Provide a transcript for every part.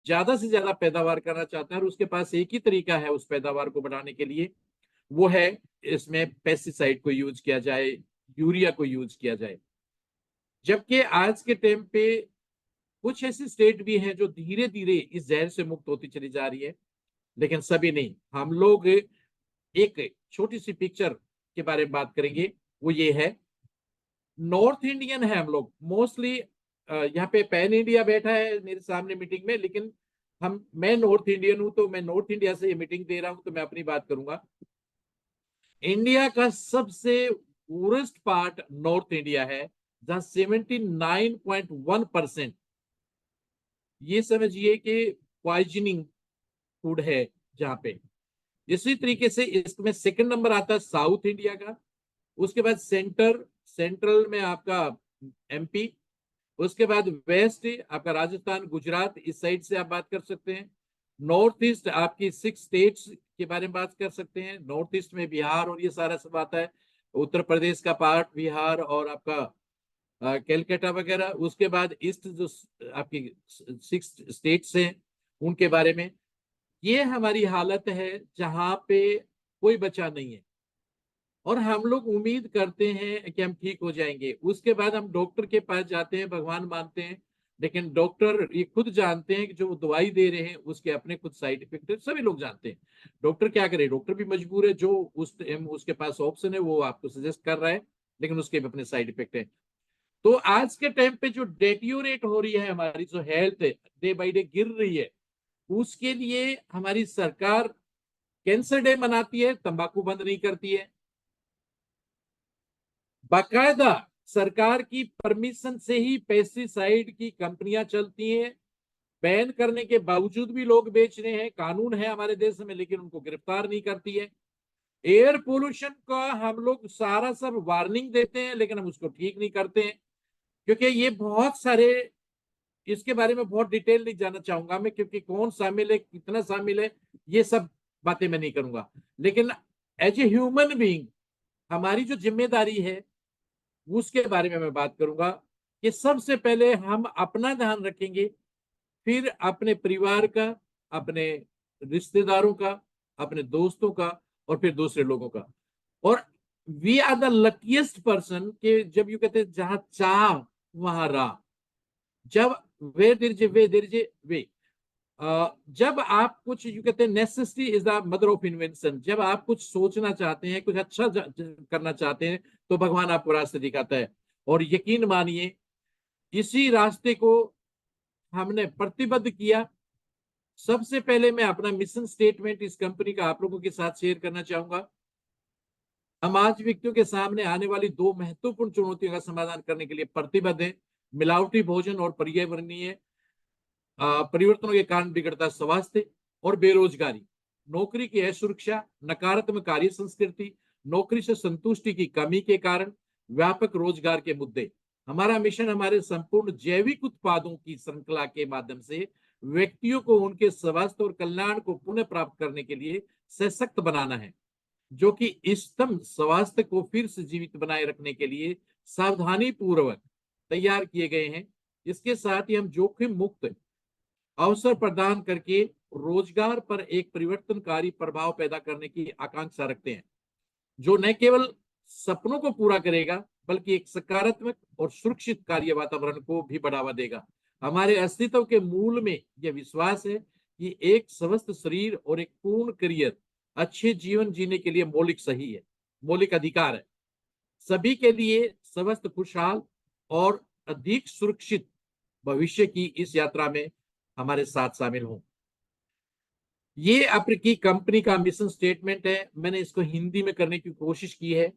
ज्यादा से ज्यादा पैदावार करना चाहता है और उसके पास एक ही तरीका है उस पैदावार को बढ़ाने के लिए, वो है इसमें पेस्टिसाइड को यूज किया जाए, यूरिया को यूज किया जाए। जबकि आज के टाइम पे कुछ ऐसी स्टेट भी हैं जो धीरे धीरे इस जहर से मुक्त होती चली जा रही है, लेकिन सभी नहीं। हम लोग एक छोटी सी पिक्चर के बारे में बात करेंगे, वो ये है, नॉर्थ इंडियन है हम लोग मोस्टली। यहाँ पे पैन इंडिया बैठा है मेरे सामने मीटिंग में, लेकिन मैं नॉर्थ इंडियन हूं, तो मैं नॉर्थ इंडिया से ये मीटिंग दे रहा हूं, तो मैं अपनी बात करूंगा। इंडिया का सबसे पूरेस्ट पार्ट नॉर्थ इंडिया है, जहां 79.1% ये समझिए कि पॉइजनिंग फूड है जहां पे। इसी तरीके से इसमें सेकंड नंबर आता है साउथ इंडिया का, उसके बाद सेंट्रल में आपका एमपी, उसके बाद वेस्ट आपका राजस्थान गुजरात, इस साइड से आप बात कर सकते हैं। नॉर्थ ईस्ट आपकी 6 स्टेट्स के बारे में बात कर सकते हैं, नॉर्थ ईस्ट में बिहार और ये सारा सब आता है, उत्तर प्रदेश का पार्ट बिहार और आपका कैलकाटा वगैरह। उसके बाद ईस्ट जो आपकी 6 स्टेट्स हैं उनके बारे में। ये हमारी हालत है जहां पे कोई बचा नहीं है, और हम लोग उम्मीद करते हैं कि हम ठीक हो जाएंगे। उसके बाद हम डॉक्टर के पास जाते हैं, भगवान मानते हैं, लेकिन डॉक्टर ये खुद जानते हैं कि जो वो दवाई दे रहे हैं उसके अपने खुद साइड इफेक्ट है, सभी लोग जानते हैं। डॉक्टर क्या करे, डॉक्टर भी मजबूर है, जो उसके पास ऑप्शन है वो आपको सजेस्ट कर रहा है, लेकिन उसके भी अपने साइड इफेक्ट है। तो आज के टाइम पे जो डेटियोरेट हो रही है, हमारी जो हेल्थ है डे बाई डे गिर रही है, उसके लिए हमारी सरकार कैंसर डे मनाती है, तंबाकू बंद नहीं करती है। बाकायदा सरकार की परमिशन से ही पेस्टिसाइड की कंपनियां चलती हैं, बैन करने के बावजूद भी लोग बेच रहे हैं, कानून है हमारे देश में लेकिन उनको गिरफ्तार नहीं करती है। एयर पोल्यूशन का हम लोग सारा सब वार्निंग देते हैं, लेकिन हम उसको ठीक नहीं करते हैं, क्योंकि ये बहुत सारे, इसके बारे में बहुत डिटेल नहीं जानना चाहूंगा मैं, क्योंकि कौन शामिल है कितना शामिल है ये सब बातें मैं नहीं करूंगा। लेकिन एज ए ह्यूमन बीइंग हमारी जो जिम्मेदारी है उसके बारे में मैं बात करूंगा, कि सबसे पहले हम अपना ध्यान रखेंगे, फिर अपने परिवार का, अपने रिश्तेदारों का, अपने दोस्तों का, और फिर दूसरे लोगों का। और we are the luckiest person के, जब यू कहते हैं जहां चाह वहां राह, जब वे जब आप कुछ, यू कहते हैं necessity is the mother of invention, जब आप कुछ सोचना चाहते हैं, कुछ अच्छा करना चाहते हैं, तो भगवान आपको रास्ते दिखाता है। और यकीन मानिए इसी रास्ते को हमने प्रतिबद्ध किया। सबसे पहले मैं अपना मिशन स्टेटमेंट इस कंपनी का आप लोगों के साथ शेयर करना चाहूंगा। हम आज व्यक्तियों के सामने आने वाली 2 महत्वपूर्ण चुनौतियों का समाधान करने के लिए प्रतिबद्ध है, मिलावटी भोजन और पर्यावरणीय परिवर्तनों के कारण बिगड़ता स्वास्थ्य और बेरोजगारी, नौकरी की असुरक्षा, नकारात्मक कार्य संस्कृति, नौकरी से संतुष्टि की कमी के कारण व्यापक रोजगार के मुद्दे। हमारा मिशन हमारे संपूर्ण जैविक उत्पादों की श्रृंखला के माध्यम से व्यक्तियों को उनके स्वास्थ्य और कल्याण को पुनः प्राप्त करने के लिए सशक्त बनाना है, जो कि इष्टतम स्वास्थ्य को फिर से जीवित बनाए रखने के लिए सावधानी पूर्वक तैयार किए गए हैं। इसके साथ ही हम जोखिम मुक्त अवसर प्रदान करके रोजगार पर एक परिवर्तनकारी प्रभाव पैदा करने की आकांक्षा रखते हैं, जो न केवल सपनों को पूरा करेगा बल्कि एक सकारात्मक और सुरक्षित कार्य वातावरण को भी बढ़ावा देगा। हमारे अस्तित्व के मूल में यह विश्वास है कि एक स्वस्थ शरीर और एक पूर्ण करियर अच्छे जीवन जीने के लिए मौलिक अधिकार है। सभी के लिए स्वस्थ, खुशहाल और अधिक सुरक्षित भविष्य की इस यात्रा में हमारे साथ शामिल हों। ये आपकी कंपनी का मिशन स्टेटमेंट है। मैंने इसको हिंदी में करने की कोशिश की है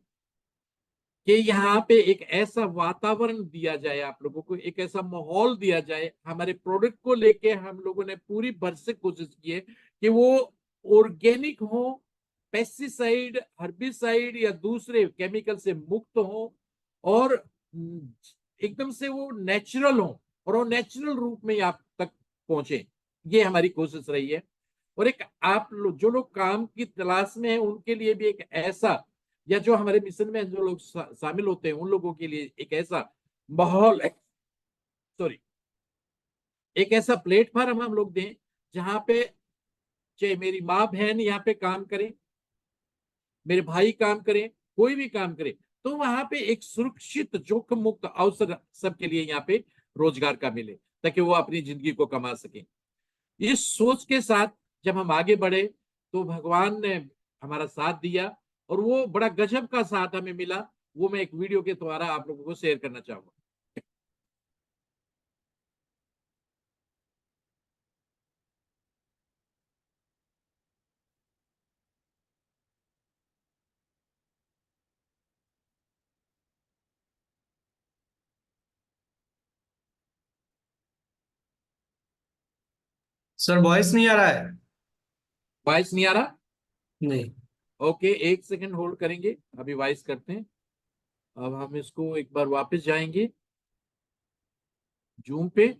कि यहाँ पे एक ऐसा वातावरण दिया जाए, आप लोगों को एक ऐसा माहौल दिया जाए। हमारे प्रोडक्ट को लेके हम लोगों ने पूरी भरसक कोशिश की है कि वो ऑर्गेनिक हो, पेस्टिसाइड, हर्बिसाइड या दूसरे केमिकल से मुक्त हो, और एकदम से वो नेचुरल हो, और वो नेचुरल रूप में आप तक पहुंचे। ये हमारी कोशिश रही है। और एक जो लोग काम की तलाश में हैं उनके लिए भी एक ऐसा, या जो हमारे मिशन में जो लोग शामिल होते हैं उन लोगों के लिए एक ऐसा माहौल, सॉरी, एक ऐसा प्लेटफॉर्म हम लोग दें जहां पे चाहे मेरी माँ बहन यहाँ पे काम करें, मेरे भाई काम करें, कोई भी काम करे, तो वहां पे एक सुरक्षित जोखिम मुक्त अवसर सबके लिए यहाँ पे रोजगार का मिले, ताकि वो अपनी जिंदगी को कमा सके। इस सोच के साथ जब हम आगे बढ़े तो भगवान ने हमारा साथ दिया, और वो बड़ा गजब का साथ हमें मिला। वो मैं एक वीडियो के द्वारा आप लोगों को शेयर करना चाहूंगा। सर वॉइस नहीं आ रहा है। वॉइस नहीं आ रहा? नहीं। ओके, एक सेकंड होल्ड करेंगे, अभी वॉइस करते हैं। अब हम इसको एक बार वापस जाएंगे जूम पे।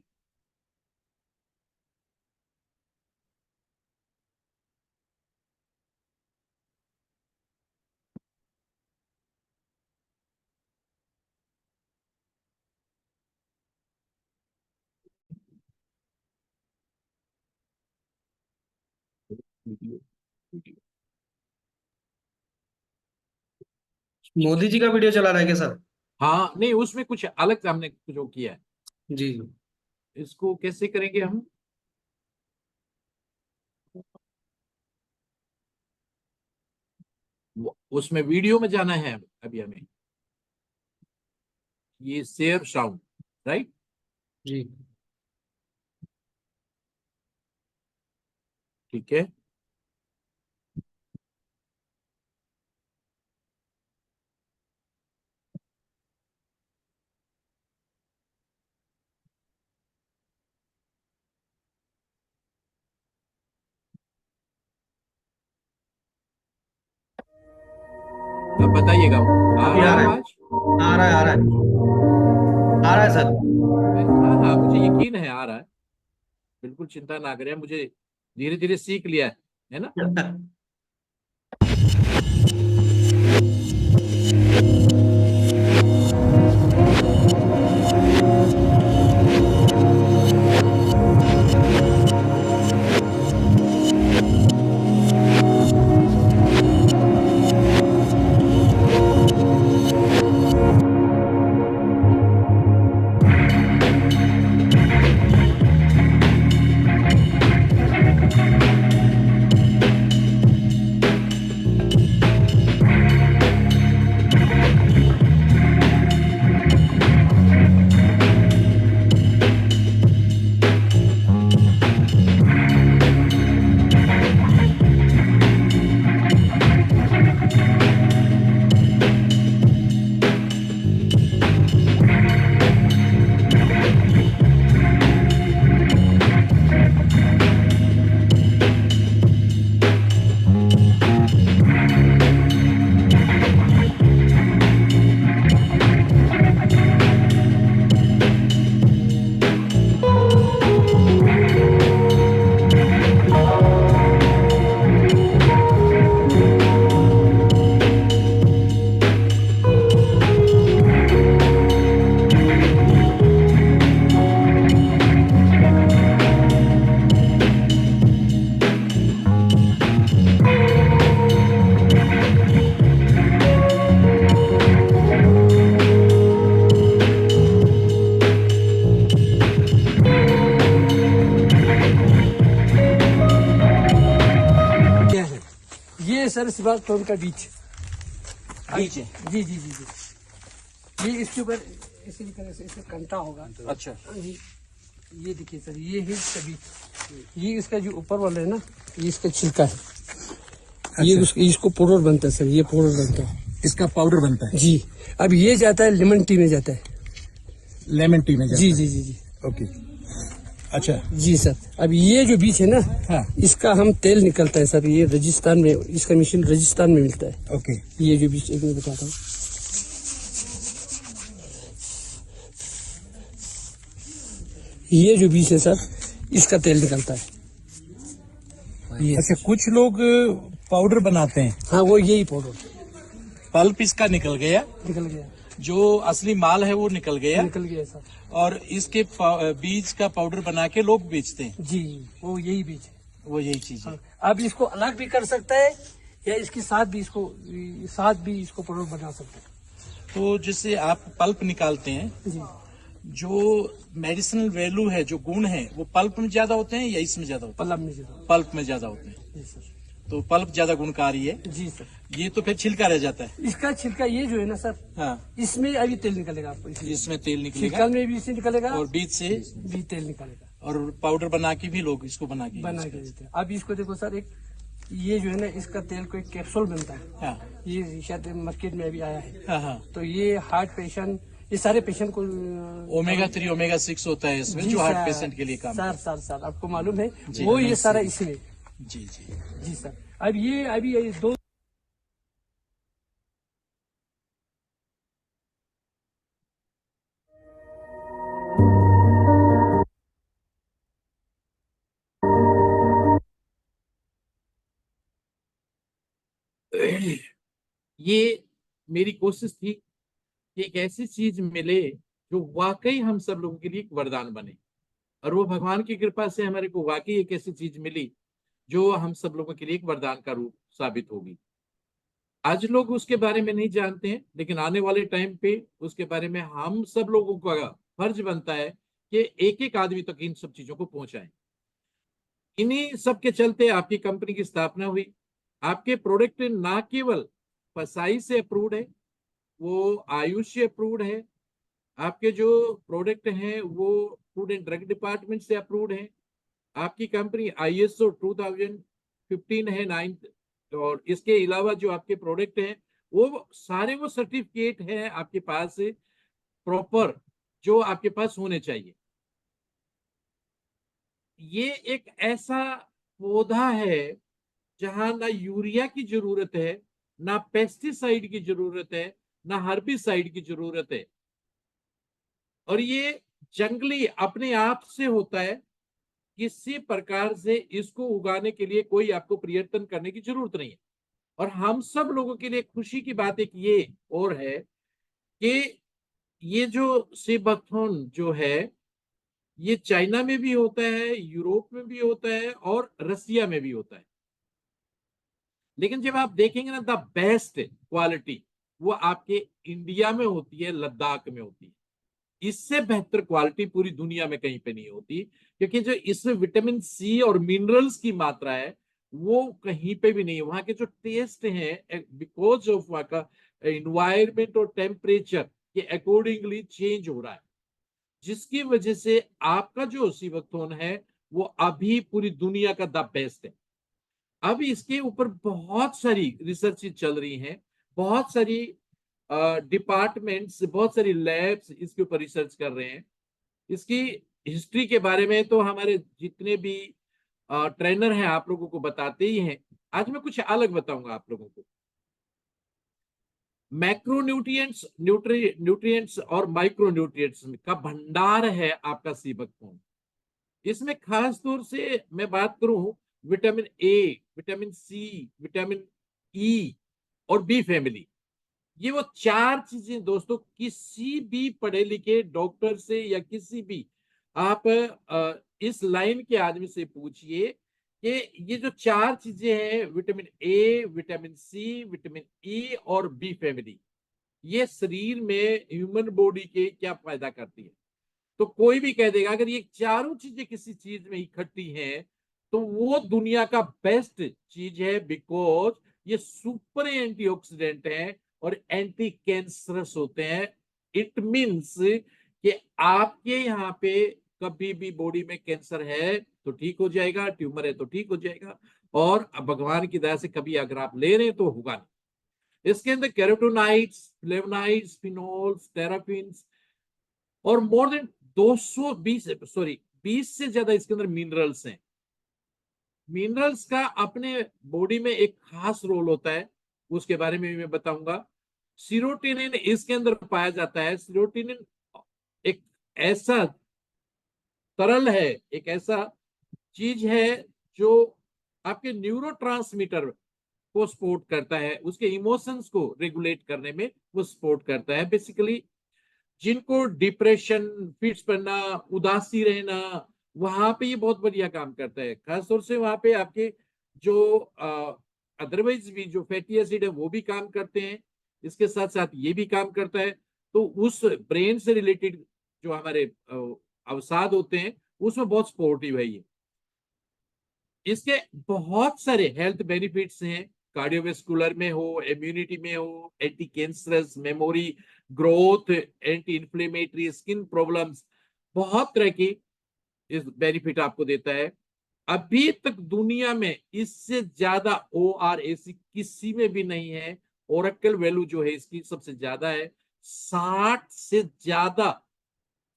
वीडियो वीडियो मोदी जी का वीडियो चला रहा है क्या सर? हाँ, नहीं, उसमें कुछ अलग हमने जो किया है। जी जी। इसको कैसे करेंगे हम? उसमें वीडियो में जाना है अभी हमें, ये शेयर साउंड, राइट? जी। ठीक है। अब बताइएगा, आ अभी रहा आ है रहा है। आवाज? आ रहा है, आ रहा है, आ रहा है सर। हाँ हाँ, मुझे यकीन है आ रहा है। बिल्कुल चिंता ना करें, मुझे धीरे धीरे सीख लिया है ना। ये सर शिवास्तोन का बीच बीच है। जी जी जी जी। ये इसके ऊपर इसी तरह से इसका कंटा होगा। अच्छा, जी, ये देखिए सर, ये है इसका बीच। ये इसका जो ऊपर वाला है ना, ये इसका छिलका है। ये इसको पाउडर बनता है सर, ये पाउडर बनता है, इसका पाउडर बनता है। जी। अब ये जाता है लेमन टी में जाता है। लेमन टी में जाता जी है। जी जी जी। ओके, अच्छा। जी सर, अब ये जो बीज है ना, हाँ, इसका हम तेल निकलता है सर। ये राजस्थान में, इसका मशीन राजस्थान में मिलता है। ओके। ये जो बीज एक मैं बताता हूँ, ये जो बीज है सर, इसका तेल निकलता है। ये अच्छा, कुछ लोग पाउडर बनाते हैं, हाँ, वो यही पाउडर पल्प इसका निकल गया, निकल गया। जो असली माल है वो निकल गया निकल गया सर। और इसके बीज का पाउडर बना के लोग बेचते हैं। जी, वो यही बीज है। वो यही चीज है। अब इसको अलग भी कर सकता है या इसके साथ भी इसको पाउडर बना सकते हैं। तो जैसे आप पल्प निकालते हैं, जी, जो मेडिसिनल वैल्यू है, जो गुण है, वो पल्प में ज्यादा होते हैं या इसमें ज्यादा होते पल्लव में ज्यादा। हैं? पल्प में ज्यादा होते हैं। जी सर। तो पल्प ज्यादा गुणकारी है। जी सर। ये तो फिर छिलका रह जाता है। इसका छिलका ये जो है ना सर, हाँ, इसमें अभी तेल निकलेगा आपको। इसमें तेल निकलेगा छिलका में भी इससे निकलेगा और बीज से भी तेल निकलेगा और पाउडर बना के भी लोग इसको बना के बना use के करते देते हैं। अब इसको देखो सर, एक ये जो है ना, इसका तेल को एक कैप्सूल बनता है। हैं। हाँ ये शायद मार्केट में अभी आया है। हाँ हाँ। तो ये हार्ट पेशेंट, ये सारे पेशेंट को ओमेगा 3 ओमेगा 6 होता है इसमें, जी जो हार्ट सर, पेशेंट के लिए काम सर आपको मालूम है जी, वो ये नमस्ते। सारा इसमें। जी जी। जी सर। अब ये अभी ये दो ये मेरी कोशिश थी कि एक ऐसी चीज मिले जो वाकई हम सब लोगों के लिए एक वरदान बने, और वो भगवान की कृपा से हमारे को वाकई एक ऐसी चीज मिली जो हम सब लोगों के लिए एक वरदान का रूप साबित होगी। आज लोग उसके बारे में नहीं जानते हैं, लेकिन आने वाले टाइम पे उसके बारे में हम सब लोगों का फर्ज बनता है कि एक एक आदमी तक इन सब चीजों को पहुंचाएं। इन्हीं सब के चलते आपकी कंपनी की स्थापना हुई। आपके प्रोडक्ट ना केवल फसाई से अप्रूव्ड है, वो आयुष से अप्रूव्ड है। आपके जो प्रोडक्ट हैं वो फूड एंड ड्रग डिपार्टमेंट से अप्रूव्ड है। आपकी कंपनी ISO 2015 है 9th। और इसके अलावा जो आपके प्रोडक्ट हैं वो सारे वो सर्टिफिकेट हैं आपके पास प्रॉपर, जो आपके पास होने चाहिए। ये एक ऐसा पौधा है जहां ना यूरिया की जरूरत है, ना पेस्टिसाइड की जरूरत है, ना हर्बिसाइड की जरूरत है, और ये जंगली अपने आप से होता है। किसी प्रकार से इसको उगाने के लिए कोई आपको प्रयत्न करने की जरूरत नहीं है। और हम सब लोगों के लिए खुशी की बात एक ये और है कि ये जो सीबकथॉर्न जो है, ये चाइना में भी होता है, यूरोप में भी होता है और रसिया में भी होता है। लेकिन जब आप देखेंगे ना, द बेस्ट क्वालिटी वो आपके इंडिया में होती है, लद्दाख में होती है। इससे बेहतर क्वालिटी पूरी दुनिया में कहीं पे नहीं होती, क्योंकि जो इसमें विटामिन सी और मिनरल्स की मात्रा है वो कहीं पे भी नहीं है। वहां के जो टेस्ट है, बिकॉज ऑफ वहां का इन्वायरमेंट और टेम्परेचर के अकॉर्डिंगली चेंज हो रहा है, जिसकी वजह से आपका जो सीबकथॉर्न है वो अभी पूरी दुनिया का द बेस्ट है। अब इसके ऊपर बहुत सारी रिसर्च चल रही हैं, बहुत सारी डिपार्टमेंट्स, बहुत सारी लैब्स इसके ऊपर रिसर्च कर रहे हैं। इसकी हिस्ट्री के बारे में तो हमारे जितने भी ट्रेनर हैं आप लोगों को बताते ही हैं। आज मैं कुछ अलग बताऊंगा आप लोगों को। मैक्रोन्यूट्रिएंट्स, न्यूट्रिएंट्स और माइक्रोन्यूट्रिएंट्स का भंडार है आपका सीबकथॉर्न। इसमें खास तौर से मैं बात करूं, vitamin A, vitamin C, vitamin E और बी फैमिली, ये वो चार चीजें दोस्तों, किसी भी पढ़े लिखे डॉक्टर से या किसी भी आप इस लाइन के आदमी से पूछिए कि ये जो चार चीजें हैं, vitamin A, vitamin C, vitamin E और बी फैमिली, ये शरीर में ह्यूमन बॉडी के क्या फायदा करती है। तो कोई भी कह देगा अगर ये चारों चीजें किसी चीज में इकट्ठी हैं तो वो दुनिया का बेस्ट चीज है, बिकॉज ये सुपर एंटीऑक्सीडेंट है और एंटी कैंसरस होते हैं। इट मीन्स कि आपके यहाँ पे कभी भी बॉडी में कैंसर है तो ठीक हो जाएगा, ट्यूमर है तो ठीक हो जाएगा, और भगवान की दया से कभी अगर आप ले रहे हैं तो होगा नहीं। इसके अंदर कैरोटोनाइड्स, फ्लेवोनाइड्स, फिनोल्स, टेराफिन्स और मोर देन 20 से ज्यादा इसके अंदर मिनरल्स हैं। मिनरल्स का अपने बॉडी में एक खास रोल होता है, उसके बारे में भी मैं बताऊंगा। सीरोटिनिन इसके अंदर पाया जाता है। सीरोटिनिन एक ऐसा तरल है, एक ऐसा चीज है जो आपके न्यूरोट्रांसमीटर को सपोर्ट करता है, उसके इमोशंस को रेगुलेट करने में वो सपोर्ट करता है। बेसिकली जिनको डिप्रेशन, फिट्स पड़ना, उदासी रहना, वहां पे ये बहुत बढ़िया काम करता है। खासतौर से वहां पे आपके जो अदरवाइज भी जो फैटी एसिड है वो भी काम करते हैं, इसके साथ साथ ये भी काम करता है। तो उस ब्रेन से रिलेटेड जो हमारे अवसाद होते हैं उसमें बहुत सपोर्टिव है ये। इसके बहुत सारे हेल्थ बेनिफिट्स हैं, कार्डियोवेस्कुलर में हो, इम्यूनिटी में हो, anti cancerous, memory, growth, anti inflammatory, skin problems, बहुत तरह की इस बेनिफिट आपको देता है। अभी तक दुनिया में इससे ज्यादा ORAC किसी में भी नहीं है। ओरेकल वैल्यू जो है इसकी सबसे ज्यादा है, 60 से ज्यादा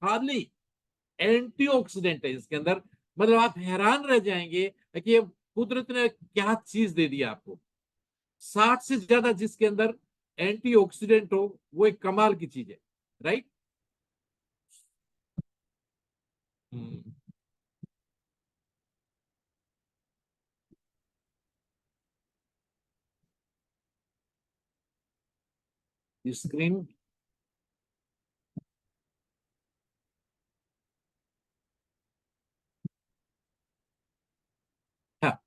हार्डली एंटीऑक्सीडेंट है इसके अंदर। मतलब आप हैरान रह जाएंगे कि ये कुदरत ने क्या चीज दे दिया आपको। 60 से ज्यादा जिसके अंदर एंटीऑक्सीडेंट हो, वो एक कमाल की चीज है, राइट। स्क्रीन हाँ,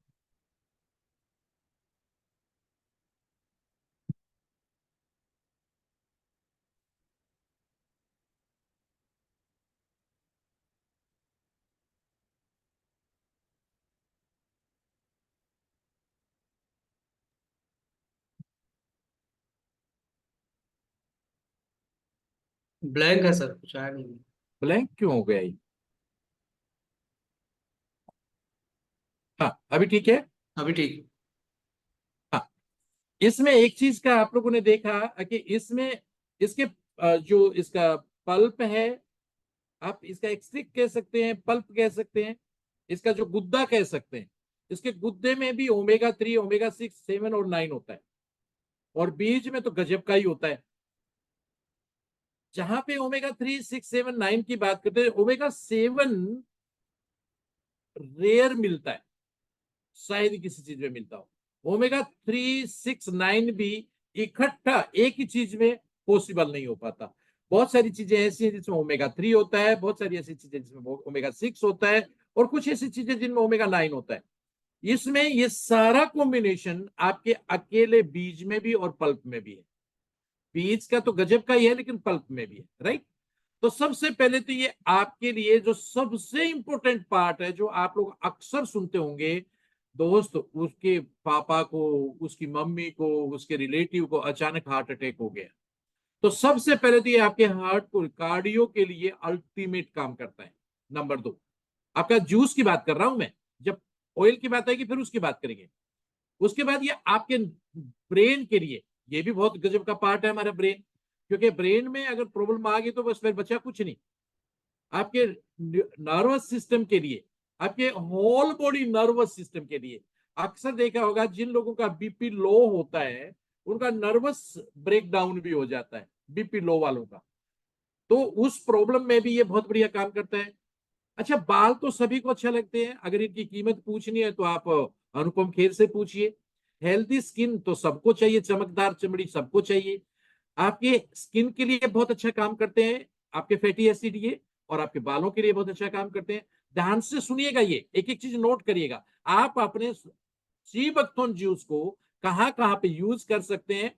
ब्लैंक है सर, कुछ आया नहीं। ब्लैंक क्यों हो गया ये? हाँ, अभी ठीक है। अभी ठीक। हाँ, इसमें एक चीज का आप लोगों ने देखा कि इसमें इसके जो इसका पल्प है, आप इसका एक्सट्रिक कह सकते हैं, पल्प कह सकते हैं, इसका जो गुद्दा कह सकते हैं। इसके गुद्दे में भी ओमेगा 3, ओमेगा 6, 7 और 9 होता है, और बीज में तो गजब का ही होता है। जहां पे ओमेगा 3, 6, 7, 9 की बात करते हैं, ओमेगा 7 रेयर मिलता है, शायद किसी चीज में मिलता हो। ओमेगा 3, 6, 9 भी इकट्ठा एक ही चीज में पॉसिबल नहीं हो पाता। बहुत सारी चीजें ऐसी हैं जिसमें ओमेगा 3 होता है, बहुत सारी ऐसी चीजें जिसमें ओमेगा 6 होता है, और कुछ ऐसी चीजें जिनमें ओमेगा 9 होता है। इसमें ये सारा कॉम्बिनेशन आपके अकेले बीज में भी और पल्प में भी है। बीज का तो गजब का ही है, लेकिन पल्प में भी है, राइट। तो सबसे पहले तो ये आपके लिए जो सबसे इंपॉर्टेंट पार्ट है, जो आप लोग अक्सर सुनते होंगे, दोस्त उसके पापा को, उसकी मम्मी को, उसके रिलेटिव को अचानक हार्ट अटैक हो गया। तो सबसे पहले तो ये आपके हार्ट को, कार्डियो के लिए अल्टीमेट काम करता है। नंबर 2, आपका जूस की बात कर रहा हूं मैं, जब ऑयल की बात आएगी फिर उसकी बात करेंगे। उसके बाद ये आपके ब्रेन के लिए, ये भी बहुत गजब का पार्ट है हमारा ब्रेन, क्योंकि ब्रेन में अगर प्रॉब्लम आ गई तो बस फिर बचा कुछ नहीं। आपके नर्वस सिस्टम के लिए, आपके होल बॉडी नर्वस सिस्टम के लिए, अक्सर देखा होगा जिन लोगों का बीपी लो होता है उनका नर्वस ब्रेकडाउन भी हो जाता है, बीपी लो वालों का। तो उस प्रॉब्लम में भी ये बहुत बढ़िया काम करता है। अच्छा, बाल तो सभी को अच्छा लगते हैं, अगर इनकी कीमत पूछनी है तो आप अनुपम खेर से पूछिए। हेल्दी स्किन तो सबको चाहिए, चमकदार चमड़ी सबको चाहिए। आपके स्किन के लिए बहुत अच्छा काम करते हैं आपके फैटी एसिड ये, और आपके बालों के लिए बहुत अच्छा काम करते हैं। ध्यान से सुनिएगा, ये एक एक चीज नोट करिएगा। आप अपने सी बकथोन जूस को कहां कहां पे यूज कर सकते हैं,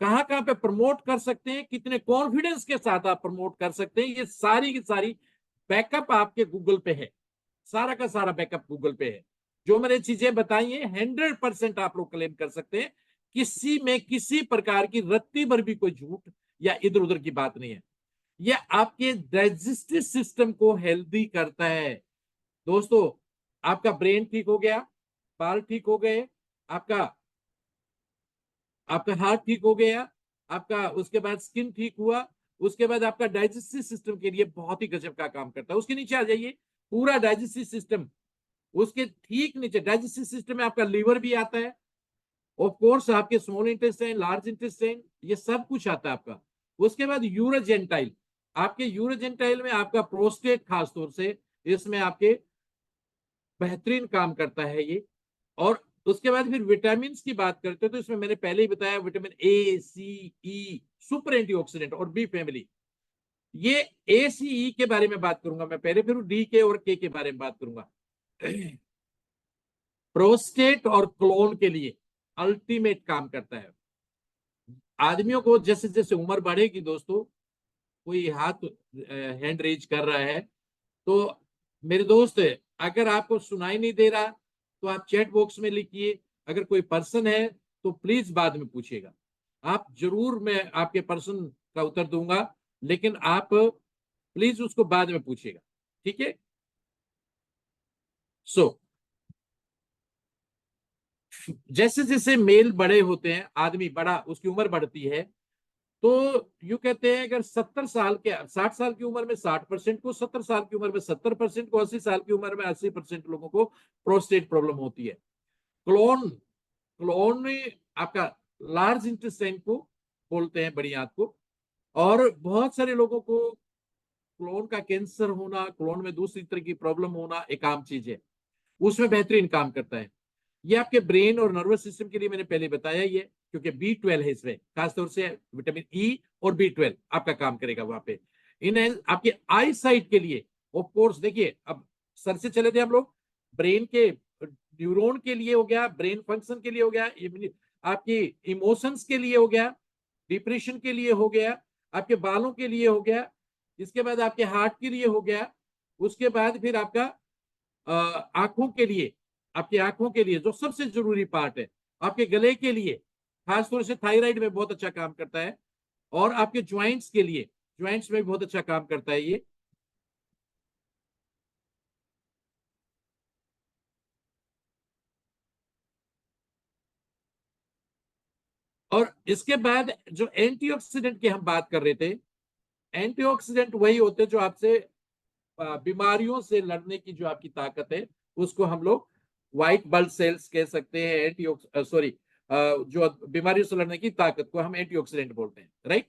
कहां कहां पे प्रमोट कर सकते हैं, कितने कॉन्फिडेंस के साथ आप प्रमोट कर सकते हैं, ये सारी की सारी बैकअप आपके गूगल पे है। सारा का सारा बैकअप गूगल पे है। जो मैंने चीजें बताई हैं 100% आप लोग क्लेम कर सकते हैं। किसी में किसी प्रकार की रत्ती भर भी कोई झूठ या इधर उधर की बात नहीं है। यह आपके डाइजेस्टिव सिस्टम को हेल्दी करता है। दोस्तों, आपका ब्रेन ठीक हो गया, बाल ठीक हो गए, आपका आपका हार्ट ठीक हो गया, आपका उसके बाद स्किन ठीक हुआ, उसके बाद आपका डाइजेस्टिव सिस्टम के लिए बहुत ही गजब का काम करता है। उसके नीचे आ जाइए, पूरा डाइजेस्टिव सिस्टम, उसके ठीक नीचे डाइजेस्टिव सिस्टम में आपका लीवर भी आता है, ऑफ कोर्स आपके स्मॉल इंटेस्टाइन, लार्ज इंटेस्टाइन, ये सब कुछ आता है आपका। उसके बाद यूरोजेंटाइल, आपके यूरोजेंटाइल में आपका प्रोस्टेट, खासतौर से इसमें आपके बेहतरीन काम करता है ये। और उसके बाद फिर विटामिन की बात करते हैं तो इसमें मैंने पहले ही बताया vitamin A, C, E, super antioxidant और बी फैमिली। ये ए, सी, ई के बारे में बात करूंगा मैं पहले, फिर डी के और के बारे में बात करूंगा। प्रोस्टेट और क्लोन के लिए अल्टीमेट काम करता है। आदमियों को जैसे जैसे उम्र बढ़ेगी दोस्तों, कोई हाथ हैंड रेज कर रहा है तो मेरे दोस्त, अगर आपको सुनाई नहीं दे रहा तो आप चैट बॉक्स में लिखिए। अगर कोई पर्सन है तो प्लीज बाद में पूछिएगा। आप जरूर, मैं आपके पर्सन का उत्तर दूंगा, लेकिन आप प्लीज उसको बाद में पूछिएगा, ठीक है। सो जैसे जैसे मेल बड़े होते हैं, आदमी बड़ा, उसकी उम्र बढ़ती है, तो यू कहते हैं अगर 70 साल के 60 साल की उम्र में 60% को, 70 साल की उम्र में 70% को, 80 साल की उम्र में 80% लोगों को प्रोस्टेट प्रॉब्लम होती है। क्लोन क्लोन में आपका लार्ज इंटेस्टाइन को बोलते हैं, बड़ी आंत को। और बहुत सारे लोगों को क्लोन का कैंसर होना, क्लोन में दूसरी तरह की प्रॉब्लम होना एक आम चीज है, उसमें बेहतरीन काम करता है। ये आपके ब्रेन और नर्वस सिस्टम के लिए मैंने पहले बताया, ये क्योंकि B12 है इसमें, खासतौर से विटामिन ई और B12 आपका काम करेगा वहां पे। इन आपके आई साइट के लिए ऑफ कोर्स, देखिए अब सर से चले थे हम लोग, ब्रेन के न्यूरॉन के लिए हो गया, ब्रेन फंक्शन के लिए हो गया, आपकी इमोशंस के लिए हो गया, डिप्रेशन के लिए हो गया, आपके बालों के लिए हो गया, इसके बाद आपके हार्ट के लिए हो गया, उसके बाद फिर आपका आंखों के लिए, आपकी आंखों के लिए जो सबसे जरूरी पार्ट है, आपके गले के लिए खासतौर से थायराइड में बहुत अच्छा काम करता है, और आपके ज्वाइंट्स के लिए, ज्वाइंट्स में बहुत अच्छा काम करता है ये। और इसके बाद जो एंटीऑक्सीडेंट की हम बात कर रहे थे, एंटीऑक्सीडेंट वही होते हैं जो आपसे बीमारियों से लड़ने की जो आपकी ताकत है, उसको हम लोग व्हाइट ब्लड सेल्स कह सकते हैं, सॉरी, जो बीमारियों से लड़ने की ताकत को हम एंटीऑक्सीडेंट बोलते हैं, राइट।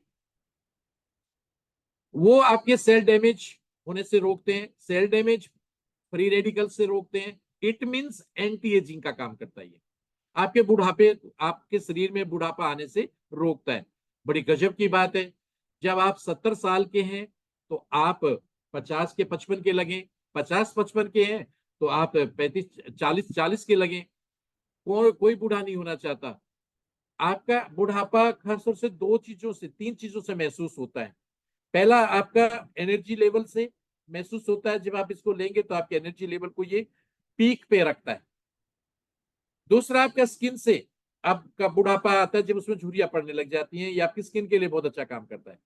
वो आपके सेल डैमेज होने से रोकते हैं, सेल डैमेज, फ्री रेडिकल से रोकते हैं। इट मींस एंटी एजिंग का काम करता है ये, आपके बुढ़ापे, आपके शरीर में बुढ़ापा आने से रोकता है। बड़ी गजब की बात है, जब आप 70 साल के हैं तो आप 50 के 55 के लगे, 50-55 के हैं तो आप 35-40 के लगे। कोई बूढ़ा नहीं होना चाहता। आपका बुढ़ापा खासतौर से दो चीजों से, तीन चीजों से महसूस होता है। पहला, आपका एनर्जी लेवल से महसूस होता है, जब आप इसको लेंगे तो आपके एनर्जी लेवल को ये पीक पे रखता है। दूसरा, आपका स्किन से आपका बुढ़ापा आता है जब उसमें झुर्रियां पड़ने लग जाती हैं, ये आपकी स्किन के लिए बहुत अच्छा काम करता है।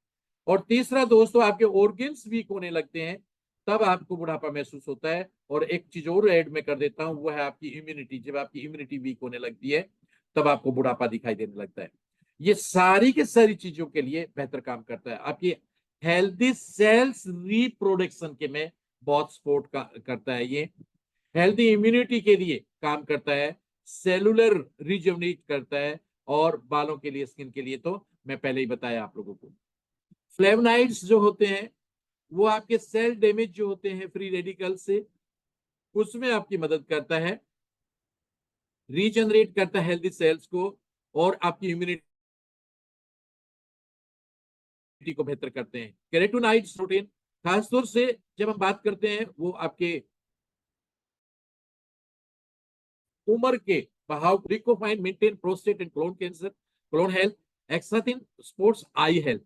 और तीसरा दोस्तों, आपके ऑर्गन्स वीक होने लगते हैं, तब आपको बुढ़ापा महसूस होता है। और एक चीज और ऐड में कर देता हूं, वो है आपकी इम्यूनिटी। जब आपकी इम्यूनिटी वीक होने लगती है तब आपको बुढ़ापा दिखाई देने लगता है। ये सारी के सारी चीजों के लिए बेहतर काम करता है। आपकी हेल्दी सेल्स रिप्रोडक्शन के में बहुत सपोर्ट करता है ये। हेल्दी इम्यूनिटी के लिए काम करता है, सेलुलर रिजुवनेट करता है, और बालों के लिए, स्किन के लिए तो मैं पहले ही बताया आप लोगों को। फ्लेवनाइड्स जो होते हैं वो आपके सेल डैमेज जो होते हैं फ्री रेडिकल से, उसमें आपकी मदद करता है, रीजनरेट करता है हेल्दी सेल्स को, और आपकी इम्यूनिटी को बेहतर करते हैं। केराटिनॉइड्स प्रोटीन, खासतौर से जब हम बात करते हैं, वो आपके उम्र के बहाव, रिकोफाइन, maintain prostate and colon cancer, colon health, एक्साथिन स्पोर्ट्स आई हेल्थ।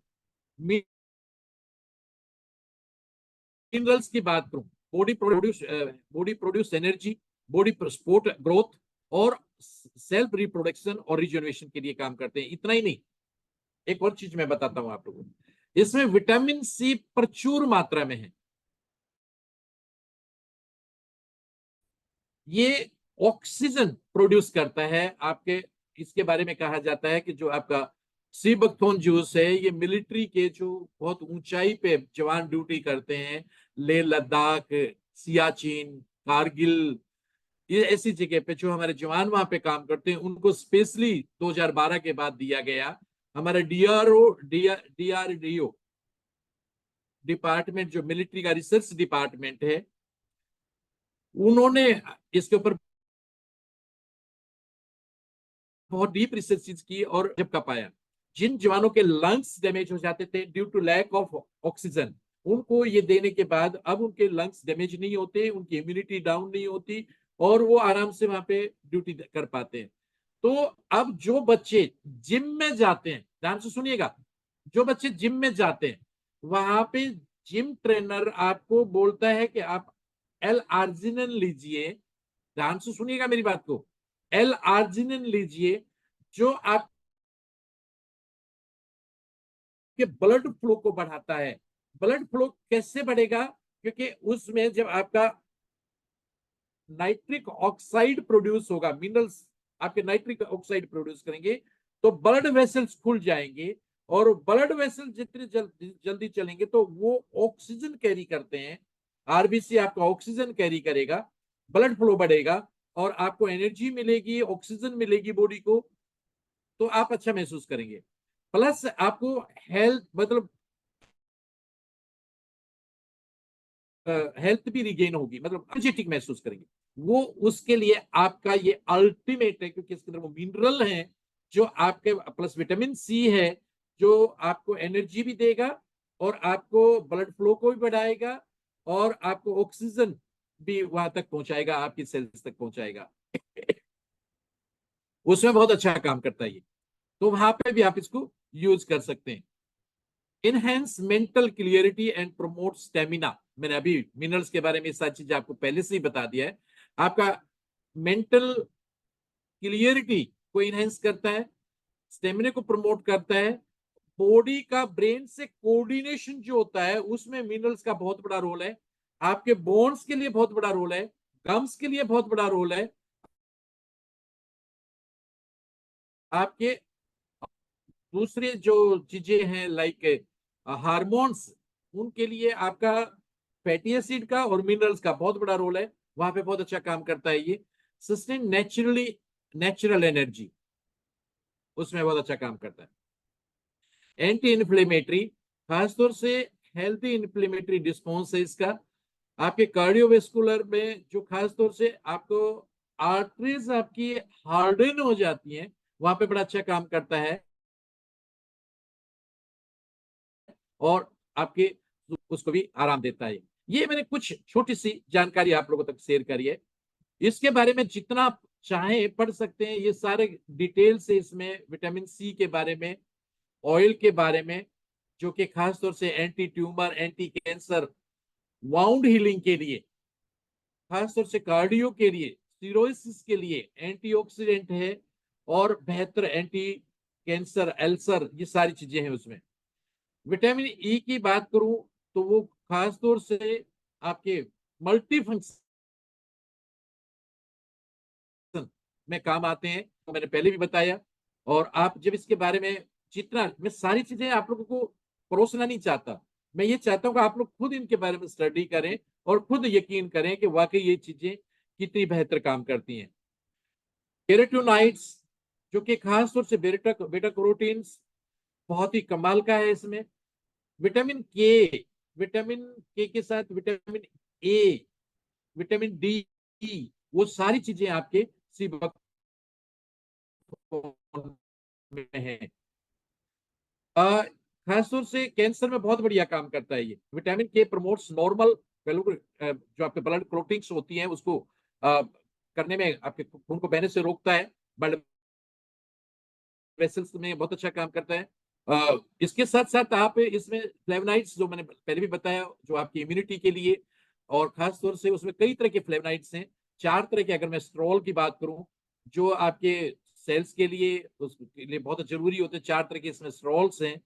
मिनरल्स की बात करूं, body produce energy, body support growth, और सेल्फ रिप्रोडक्शन और रिजनरेशन के लिए काम करते हैं। इतना ही नहीं, एक और चीज मैं बताता हूं आप लोगों को, इसमें विटामिन सी प्रचुर मात्रा में है। ये ऑक्सीजन प्रोड्यूस करता है आपके, इसके बारे में कहा जाता है कि जो आपका सी बकथोर्न जूस है, ये मिलिट्री के जो बहुत ऊंचाई पे जवान ड्यूटी करते हैं, लेह लद्दाख, सियाचिन, कारगिल, ये ऐसी जगह पे जो हमारे जवान वहां पे काम करते हैं, उनको स्पेशली 2012 के बाद दिया गया। हमारा डीआरडीओ डिपार्टमेंट, जो मिलिट्री का रिसर्च डिपार्टमेंट है, उन्होंने इसके ऊपर बहुत डीप रिसर्च की और जब का पाया जिन जवानों के लंग्स डैमेज हो जाते थे due to lack of oxygen, उनको ये देने के बाद अब उनके लंग्स डैमेज नहीं होते, उनकी इम्यूनिटी डाउन नहीं होती और वो आराम से वहां पे ड्यूटी कर पाते हैं। तो अब जो बच्चे जिम में जाते हैं, ध्यान से सुनिएगा, जो बच्चे जिम में जाते हैं वहां पे जिम ट्रेनर आपको बोलता है कि आप एल आर्जिनिन लीजिए, ध्यान से सुनिएगा मेरी बात को, एल आर्जिनिन लीजिए जो आपके ब्लड फ्लो को बढ़ाता है। ब्लड फ्लो कैसे बढ़ेगा? क्योंकि उसमें जब आपका नाइट्रिक ऑक्साइड प्रोड्यूस होगा, मिनरल्स आपके नाइट्रिक ऑक्साइड प्रोड्यूस करेंगे तो ब्लड वेसल्स खुल जाएंगे और ब्लड वेसल जितने जल्दी चलेंगे तो वो ऑक्सीजन कैरी करते हैं, आरबीसी आपका ऑक्सीजन कैरी करेगा, ब्लड फ्लो बढ़ेगा और आपको एनर्जी मिलेगी, ऑक्सीजन मिलेगी बॉडी को, तो आप अच्छा महसूस करेंगे। प्लस आपको हेल्थ मतलब हेल्थ भी रिगेन होगी, मतलब एनर्जेटिक महसूस करेंगे। वो उसके लिए आपका ये अल्टीमेट है क्योंकि इसके अंदर वो मिनरल है जो आपके, प्लस विटामिन सी है जो आपको एनर्जी भी देगा और आपको ब्लड फ्लो को भी बढ़ाएगा और आपको ऑक्सीजन भी वहां तक पहुंचाएगा, आपकी सेल्स तक पहुंचाएगा। उसमें बहुत अच्छा काम करता है ये, तो वहां पे भी आप इसको यूज कर सकते हैं। Enhance mental clarity and promote stamina, मैंने अभी मिनरल्स के बारे में सारी चीजें आपको पहले से ही बता दिया है। आपका मेंटल क्लियरिटी को इनहेंस करता है, स्टेमिना को प्रमोट करता है, बॉडी का ब्रेन से कोऑर्डिनेशन जो होता है उसमें मिनरल्स का बहुत बड़ा रोल है, आपके बोन्स के लिए बहुत बड़ा रोल है, गम्स के लिए बहुत बड़ा रोल है, आपके दूसरे जो चीजें हैं लाइक हार्मोन्स, उनके लिए आपका फैटी एसिड का और मिनरल्स का बहुत बड़ा रोल है, वहां पे बहुत अच्छा काम करता है ये। सस्टेन नेचुरल एनर्जी, उसमें बहुत अच्छा काम करता है। एंटी इन्फ्लेमेटरी, खासतौर से हेल्थी इन्फ्लेमेटरी रिस्पॉन्स है इसका, आपके कार्डियोवेस्कुलर में जो खासतौर से आपको आर्टरीज आपकी हार्डन हो जाती हैं वहां पे बड़ा अच्छा काम करता है और आपके उसको भी आराम देता है। ये मैंने कुछ छोटी सी जानकारी आप लोगों तक शेयर करी है, इसके बारे में जितना आप चाहे पढ़ सकते हैं, ये सारे डिटेल से इसमें विटामिन सी के बारे में, ऑयल के बारे में जो कि खासतौर से anti tumour, anti cancer, wound healing के लिए, खासतौर से कार्डियो के लिए, सिरोसिस के लिए एंटीऑक्सीडेंट है और बेहतर एंटी कैंसर, अल्सर, ये सारी चीजें हैं उसमें। विटामिन ई की बात करूं तो वो खासतौर से आपके मल्टी फंक्शन में काम आते हैं, तो मैंने पहले भी बताया। और आप जब इसके बारे में जितना, मैं सारी चीजें आप लोगों को परोसना नहीं चाहता, मैं ये चाहता हूं कि आप लोग खुद इनके बारे में स्टडी करें और खुद यकीन करें कि वाकई ये चीजें कितनी बेहतर काम करती हैं। केराटिनोइड्स जो कि खासतौर से बेटा कैरोटीन्स बहुत ही कमाल का है इसमें। विटामिन के के साथ विटामिन ए, विटामिन डी, वो सारी चीजें आपके सी में है। खासतौर से कैंसर में बहुत बढ़िया काम करता है ये। विटामिन के प्रमोट्स नॉर्मल जो आपके ब्लड क्लोटिंग्स होती हैं उसको करने में, आपके खून को बहने से रोकता है, ब्लड वेसल्स में बहुत अच्छा काम करता है। इसके साथ साथ आप इसमें फ्लेवोनाइड्स जो मैंने पहले भी बताया जो आपकी इम्यूनिटी के लिए, और खास तौर से उसमें कई तरह के फ्लेवोनाइड्स हैं, 4 तरह के। अगर मैं स्ट्रोल की बात करूं जो आपके सेल्स के लिए उसके लिए बहुत जरूरी होते हैं, 4 तरह के इसमें स्ट्रोल्स हैं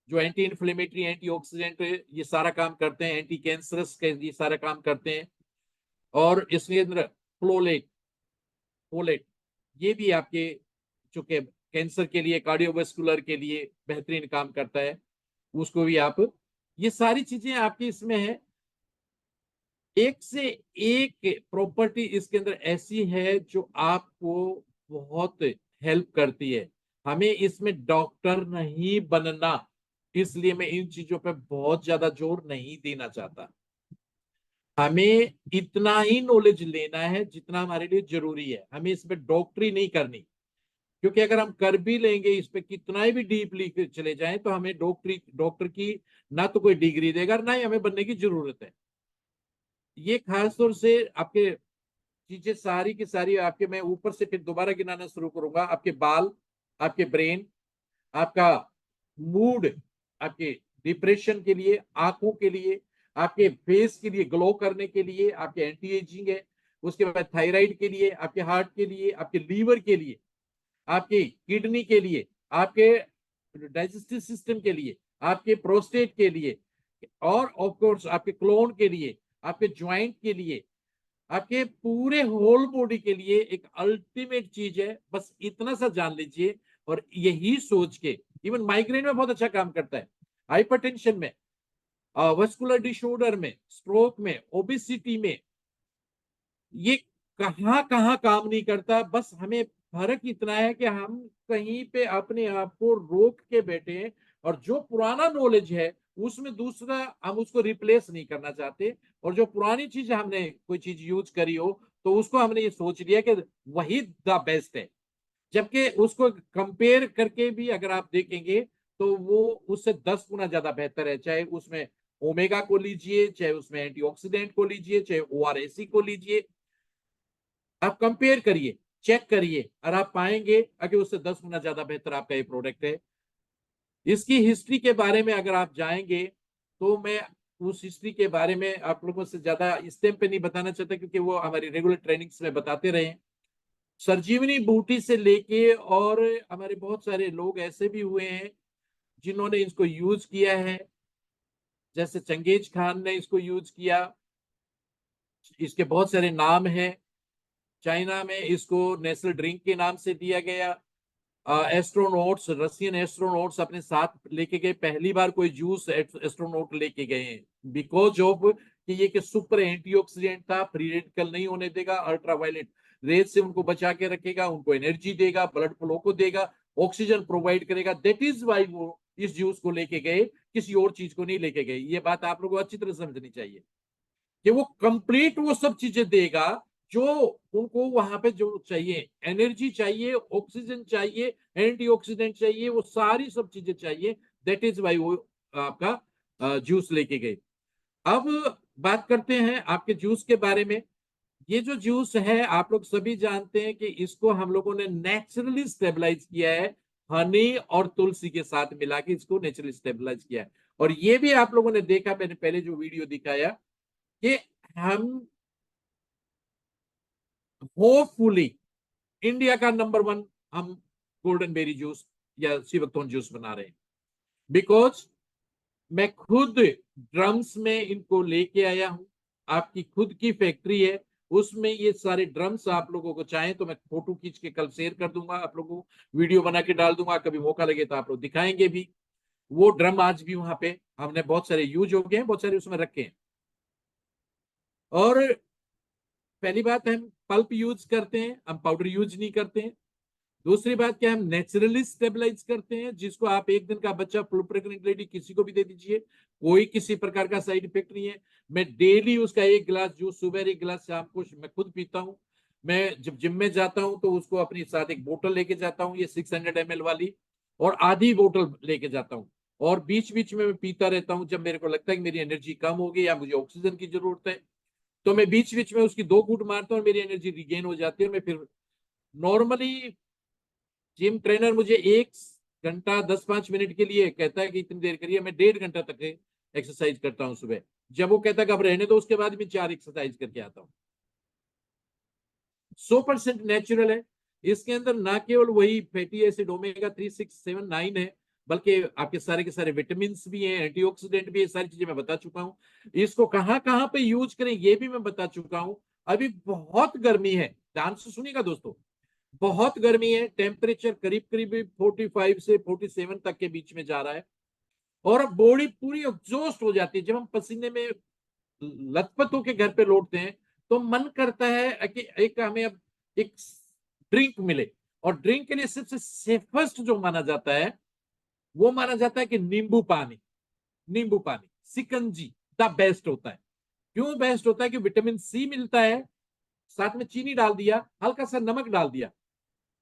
जो एंटी इन्फ्लेमेटरी, एंटी ऑक्सीडेंट ये सारा काम करते हैं, एंटी कैंसरस के ये सारा काम करते हैं। और इसके अंदर फोलेट ये भी आपके जो कि कैंसर के लिए, कार्डियोवास्कुलर के लिए बेहतरीन काम करता है, उसको भी आप, ये सारी चीजें आपकी इसमें है। एक से एक प्रॉपर्टी इसके अंदर ऐसी है जो आपको बहुत हेल्प करती है। हमें इसमें डॉक्टर नहीं बनना, इसलिए मैं इन चीजों पे बहुत ज्यादा जोर नहीं देना चाहता। हमें इतना ही नॉलेज लेना है जितना हमारे लिए जरूरी है, हमें इसमें डॉक्टरी नहीं करनी, क्योंकि अगर हम कर भी लेंगे इस पे कितना भी डीपली चले जाएं तो हमें डॉक्टर की ना तो कोई डिग्री देगा ना ही हमें बनने की जरूरत है। ये खासतौर से आपके चीजें सारी की सारी आपके, मैं ऊपर से फिर दोबारा गिनाना शुरू करूंगा, आपके बाल, आपके ब्रेन, आपका मूड, आपके डिप्रेशन के लिए, आंखों के लिए, आपके फेस के लिए ग्लो करने के लिए, आपके एंटी एजिंग है, उसके बाद थायराइड के लिए, आपके हार्ट के लिए, आपके लीवर के लिए, आपकी किडनी के लिए, आपके डाइजेस्टिव सिस्टम के लिए, आपके प्रोस्टेट के लिए, और ऑफ कोर्स आपके क्लोन के लिए, आपके ज्वाइंट के लिए, आपके पूरे होल बॉडी के लिए एक अल्टीमेट चीज है। बस इतना सा जान लीजिए और यही सोच के, इवन माइग्रेन में बहुत अच्छा काम करता है, हाइपरटेंशन में, वस्कुलर डिसऑर्डर में, स्ट्रोक में, ओबेसिटी में, ये कहाँ कहाँ काम नहीं करता। बस हमें फर्क इतना है कि हम कहीं पे अपने आप को रोक के बैठे और जो पुराना नॉलेज है उसमें दूसरा हम उसको रिप्लेस नहीं करना चाहते, और जो पुरानी चीज हमने कोई चीज यूज करी हो तो उसको हमने ये सोच लिया कि वही द बेस्ट है, जबकि उसको कंपेयर करके भी अगर आप देखेंगे तो वो उससे 10 गुना ज्यादा बेहतर है। चाहे उसमें ओमेगा को लीजिए, चाहे उसमें एंटीऑक्सीडेंट को लीजिए, चाहे ओआरएसी को लीजिए, आप कंपेयर करिए, चेक करिए और आप पाएंगे कि उससे 10 गुना ज्यादा बेहतर आपका ये प्रोडक्ट है। इसकी हिस्ट्री के बारे में अगर आप जाएंगे तो मैं उस हिस्ट्री के बारे में आप लोगों से ज्यादा इस टाइम पे नहीं बताना चाहता, क्योंकि वो हमारी रेगुलर ट्रेनिंग्स में बताते रहे। संजीवनी बूटी से लेके और हमारे बहुत सारे लोग ऐसे भी हुए हैं जिन्होंने इसको यूज किया है, जैसे चंगेज खान ने इसको यूज किया, इसके बहुत सारे नाम हैं। चाइना में इसको नेशनल ड्रिंक के नाम से दिया गया। एस्ट्रोनॉट्स, रशियन एस्ट्रोनॉट्स अपने साथ लेके गए, पहली बार कोई जूस एस्ट्रोनॉट लेके गए हैं, बिकॉज ऑफ कि ये कि सुपर एंटीऑक्सीडेंट था, फ्री रेडिकल नहीं होने देगा, अल्ट्रावायलेट रेज से उनको बचा के रखेगा, उनको एनर्जी देगा, ब्लड फ्लो को देगा, ऑक्सीजन प्रोवाइड करेगा। दैट इज वाई वो इस जूस को लेके गए, किसी और चीज को नहीं लेके गए। ये बात आप लोगों को अच्छी तरह समझनी चाहिए कि वो कंप्लीट वो सब चीजें देगा जो उनको वहां पे जो चाहिए, एनर्जी चाहिए, ऑक्सीजन चाहिए, एंटीऑक्सीडेंट चाहिए, वो सारी सब चीजें चाहिए। दैट इज वाई वो आपका जूस लेके गए। अब बात करते हैं आपके जूस के बारे में। ये जो जूस है आप लोग सभी जानते हैं कि इसको हम लोगों ने नेचुरली स्टेबलाइज किया है, हनी और तुलसी के साथ मिला के इसको नेचुरली स्टेबलाइज किया है। और ये भी आप लोगों ने देखा, मैंने पहले जो वीडियो दिखाया, कि हम होपफुली इंडिया का नंबर 1 हम गोल्डन बेरी जूस या शिवकथोन जूस बना रहे हैं। बिकॉज मैं खुद ड्रम्स में इनको लेके आया हूं, आपकी खुद की फैक्ट्री है, उसमें ये सारे ड्रम्स आप लोगों को चाहें तो मैं फोटो खींच के कल शेयर कर दूंगा, आप लोगों को वीडियो बना के डाल दूंगा, कभी मौका लगे तो आप लोग दिखाएंगे भी। वो ड्रम आज भी वहां पे हमने बहुत सारे यूज हो गए हैं, बहुत सारे उसमें रखे हैं। और पहली बात हम पल्प यूज करते हैं, हम पाउडर यूज नहीं करते हैं। दूसरी बात क्या, हम नेचुरली स्टेबलाइज करते हैं, जिसको आप एक दिन का बच्चा, फुल प्रेग्नेंट लेडी, किसी को भी दे दीजिए, कोई किसी प्रकार का साइड इफेक्ट नहीं है। मैं डेली उसका 1 गिलास जूस सुबह, 1 गिलास शाम को मैं खुद पीता हूँ। मैं जब जिम में जाता हूँ तो उसको अपने साथ एक बोतल लेके जाता हूँ, ये 600 ml वाली, और आधी बोतल लेके जाता हूँ, और बीच बीच में मैं पीता रहता हूँ। जब मेरे को लगता है कि मेरी एनर्जी कम हो गई या मुझे ऑक्सीजन की जरूरत है तो मैं बीच बीच में उसकी 2 घूंट मारता हूँ और मेरी एनर्जी रिगेन हो जाती है। मैं फिर नॉर्मली जिम ट्रेनर मुझे 1 घंटा 10-5 मिनट के लिए कहता है कि इतनी देर करिए, मैं 1.5 घंटा तक एक्सरसाइज करता हूँ सुबह। जब वो कहता है कि अब रहने दो, उसके बाद मैं 4 एक्सरसाइज करके आता हूँ। 100% नेचुरल है। इसके अंदर ना केवल वही फैटी एसिड ओमेगा 3, 6, 7, 9 है, बल्कि आपके सारे के सारे विटामिन भी हैं, एंटीऑक्सीडेंट भी है, सारी चीजें मैं बता चुका हूं। इसको कहां कहां पे यूज करें ये भी मैं बता चुका हूं। अभी बहुत गर्मी है, ध्यान से सुनिएगा दोस्तों, बहुत गर्मी है, टेम्परेचर करीब करीब 45 से 47 तक के बीच में जा रहा है, और अब बॉडी पूरी एग्जॉस्ट हो जाती है। जब हम पसीने में लथपथ होकर घर पे लौटते हैं तो मन करता है कि एक हमें अब एक ड्रिंक मिले, और ड्रिंक के लिए सबसे सेफेस्ट जो माना जाता है वो माना जाता है कि नींबू पानी, नींबू पानी, सिकंजी द बेस्ट होता है। क्यों बेस्ट होता है? कि विटामिन सी मिलता है, साथ में चीनी डाल दिया, हल्का सा नमक डाल दिया,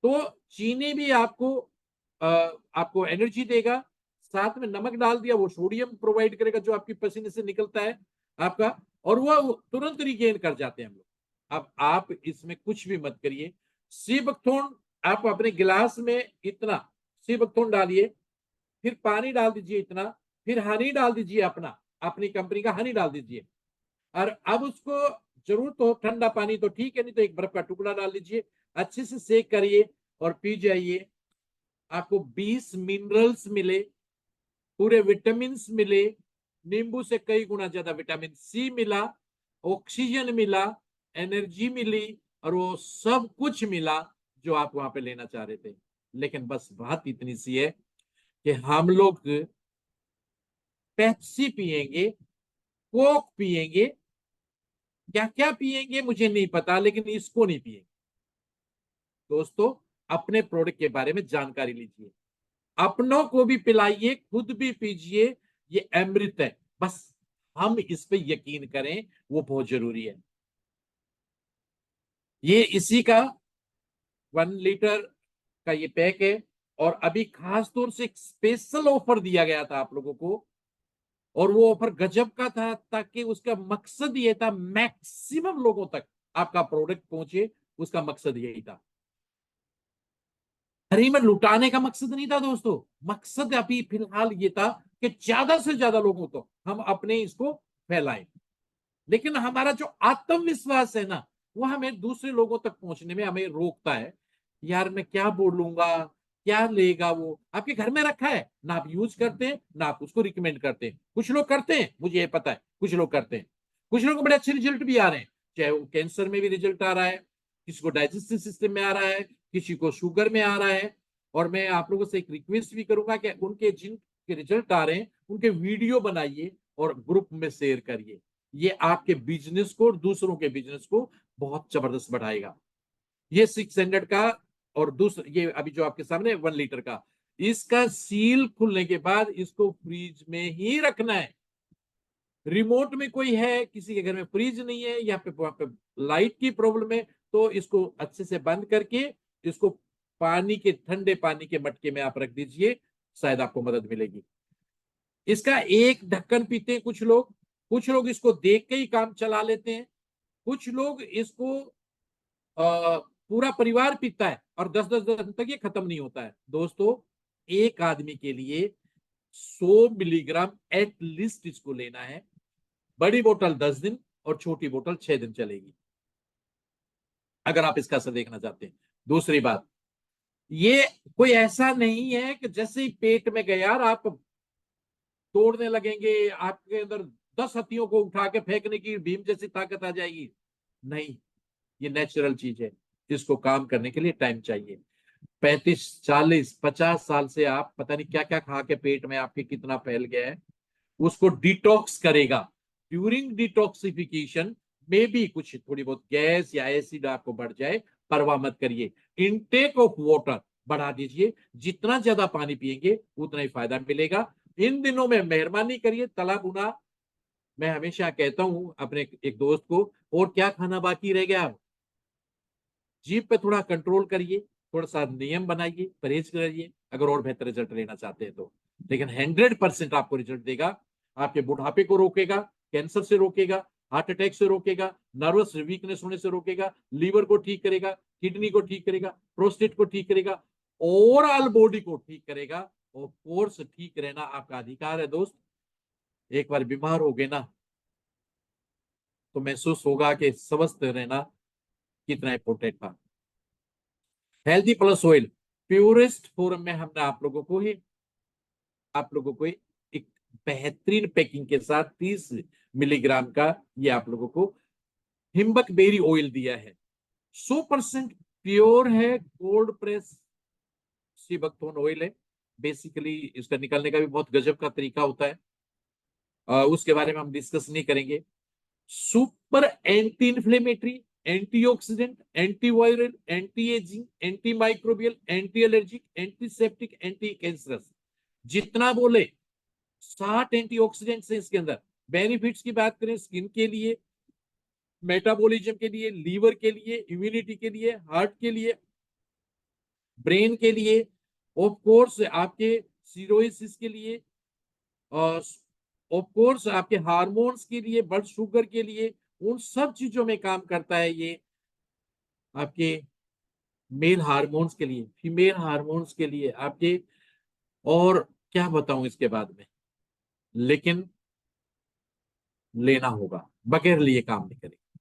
तो चीनी भी आपको एनर्जी देगा, साथ में नमक डाल दिया, वो सोडियम प्रोवाइड करेगा जो आपकी पसीने से निकलता है आपका, और वो तुरंत रिगेन कर जाते हैं हम लोग। अब आप इसमें कुछ भी मत करिए, सी बकथोर्न आप अपने गिलास में इतना सी बकथोर्न डालिए, फिर पानी डाल दीजिए इतना, फिर हनी डाल दीजिए, अपनी कंपनी का हनी डाल दीजिए, और अब उसको जरूरत हो ठंडा पानी तो ठीक है, नहीं तो एक बर्फ का टुकड़ा डाल लीजिए, अच्छे से सेक करिए और पी जाइए। आपको 20 मिनरल्स मिले, पूरे विटामिन मिले, नींबू से कई गुना ज्यादा विटामिन सी मिला, ऑक्सीजन मिला, एनर्जी मिली, और वो सब कुछ मिला जो आप वहां पे लेना चाह रहे थे। लेकिन बस बात इतनी सी है कि हम लोग पेप्सी पिएंगे, कोक पिएंगे, क्या क्या पिएंगे मुझे नहीं पता, लेकिन इसको नहीं पिएंगे। दोस्तों, अपने प्रोडक्ट के बारे में जानकारी लीजिए, अपनों को भी पिलाइए, खुद भी पीजिए, ये अमृत है। बस हम इस पे यकीन करें, वो बहुत जरूरी है। ये इसी का 1 लीटर का ये पैक है, और अभी खास तौर से एक स्पेशल ऑफर दिया गया था आप लोगों को, और वो ऑफर गजब का था, ताकि उसका मकसद ये था मैक्सिमम लोगों तक आपका प्रोडक्ट पहुंचे, उसका मकसद यही था। फ्री में लुटाने का मकसद नहीं था दोस्तों, मकसद अभी फिलहाल ये था कि ज्यादा से ज्यादा लोगों को हम अपने इसको फैलाएं। लेकिन हमारा जो आत्मविश्वास है ना, वो हमें दूसरे लोगों तक पहुंचने में हमें रोकता है। यार मैं क्या बोलूंगा, क्या लेगा वो, आपके घर में रखा है ना, आप यूज करते हैं ना, आप उसको रिकमेंड करते हैं। कुछ लोग करते हैं, मुझे ये पता है, कुछ लोग करते हैं, कुछ लोगों को बड़े अच्छे रिजल्ट भी आ रहे हैं, चाहे वो कैंसर में भी रिजल्ट आ रहा है, किसी को डाइजेस्टिव सिस्टम में आ रहा है, किसी को शुगर में आ रहा है। और मैं आप लोगों से एक रिक्वेस्ट भी करूंगा कि उनके जिनके रिजल्ट आ रहे हैं, उनके वीडियो बनाइए और ग्रुप में शेयर करिए। ये आपके बिजनेस को और दूसरों के बिजनेस को बहुत जबरदस्त बढ़ाएगा। ये 600 का, और दूसरा ये अभी जो आपके सामने 1 लीटर का, इसका सील खुलने के बाद इसको फ्रीज में ही रखना है। रिमोट में कोई है, किसी के घर में फ्रीज नहीं है, या पे वहां पे लाइट की प्रॉब्लम है, तो इसको अच्छे से बंद करके इसको ठंडे पानी के मटके में आप रख दीजिए, शायद आपको मदद मिलेगी। इसका एक ढक्कन पीते हैं कुछ लोग इसको देख के ही काम चला लेते हैं, कुछ लोग इसको पूरा परिवार पीता है, और 10-10 दिन तक ये खत्म नहीं होता है। दोस्तों, एक आदमी के लिए 100 मिलीग्राम एट लीस्ट इसको लेना है। बड़ी बोतल 10 दिन और छोटी बोतल 6 दिन चलेगी, अगर आप इसका असर देखना चाहते हैं। दूसरी बात, ये कोई ऐसा नहीं है कि जैसे ही पेट में गया आप तोड़ने लगेंगे, आपके अंदर 10 हत्थियों को उठा के फेंकने की भीम जैसी ताकत आ जाएगी। नहीं, ये नेचुरल चीज है, इसको काम करने के लिए टाइम चाहिए। 35, 40, 50 साल से आप पता नहीं क्या क्या खा के पेट में आपके कितना फैल गया है, उसको डिटॉक्स करेगा। ड्यूरिंग डिटॉक्सिफिकेशन में भी कुछ थोड़ी बहुत गैस या एसिड आपको बढ़ जाए, परवाह मत करिए। इनटेक ऑफ वाटर बढ़ा दीजिए, जितना ज्यादा पानी पिएंगे उतना ही फायदा मिलेगा। इन दिनों में मेहरबानी करिए, तला भुना, मैं हमेशा कहता हूं अपने एक दोस्त को, और क्या खाना बाकी रह गया, जीभ पे थोड़ा कंट्रोल करिए, थोड़ा सा नियम बनाइए, परहेज करिए, अगर और बेहतर रिजल्ट लेना चाहते हैं तो। लेकिन 100% आपको रिजल्ट देगा, आपके बुढ़ापे को रोकेगा, कैंसर से रोकेगा, हार्ट अटैक से रोकेगा, नर्वस वीकनेस होने से रोकेगा, लीवर को ठीक करेगा, किडनी को ठीक करेगा, प्रोस्टेट को ठीक करेगा, ओवरऑल बॉडी को ठीक करेगा। और कोर्स ठीक रहना आपका अधिकार है दोस्त। एक बार बीमार हो गए ना, तो महसूस होगा कि स्वस्थ रहना कितना इंपॉर्टेंट था। Healthy plus oil purest form में हमने आप लोगों को एक बेहतरीन पैकिंग के साथ 30 मिलीग्राम का ये आप लोगों को हिम्बक बेरी ऑयल दिया है। 100% प्योर है, cold press sea buckthorn oil है। बेसिकली इसका निकालने का भी बहुत गजब का तरीका होता है, उसके बारे में हम डिस्कस नहीं करेंगे। Super anti inflammatory, antioxidant, antiviral, anti ageing, anti microbial, anti allergic, antiseptic, anti cancerous, जितना बोले 60 एंटीऑक्सीडेंट्स हैं इसके अंदर। बेनिफिट्स की बात करें, स्किन के लिए, मेटाबॉलिज्म के लिए, लीवर के लिए, इम्यूनिटी के लिए, हार्ट के लिए, ब्रेन के लिए, ऑफ कोर्स आपके सिरोसिस के लिए, और ऑफ कोर्स आपके हार्मोन्स के लिए, ब्लड शुगर के लिए, उन सब चीजों में काम करता है ये। आपके मेल हार्मोन्स के लिए, फीमेल हार्मोन्स के लिए, आपके, और क्या बताऊं इसके बाद में, लेकिन लेना होगा, बगैर लिए काम नहीं करेगा।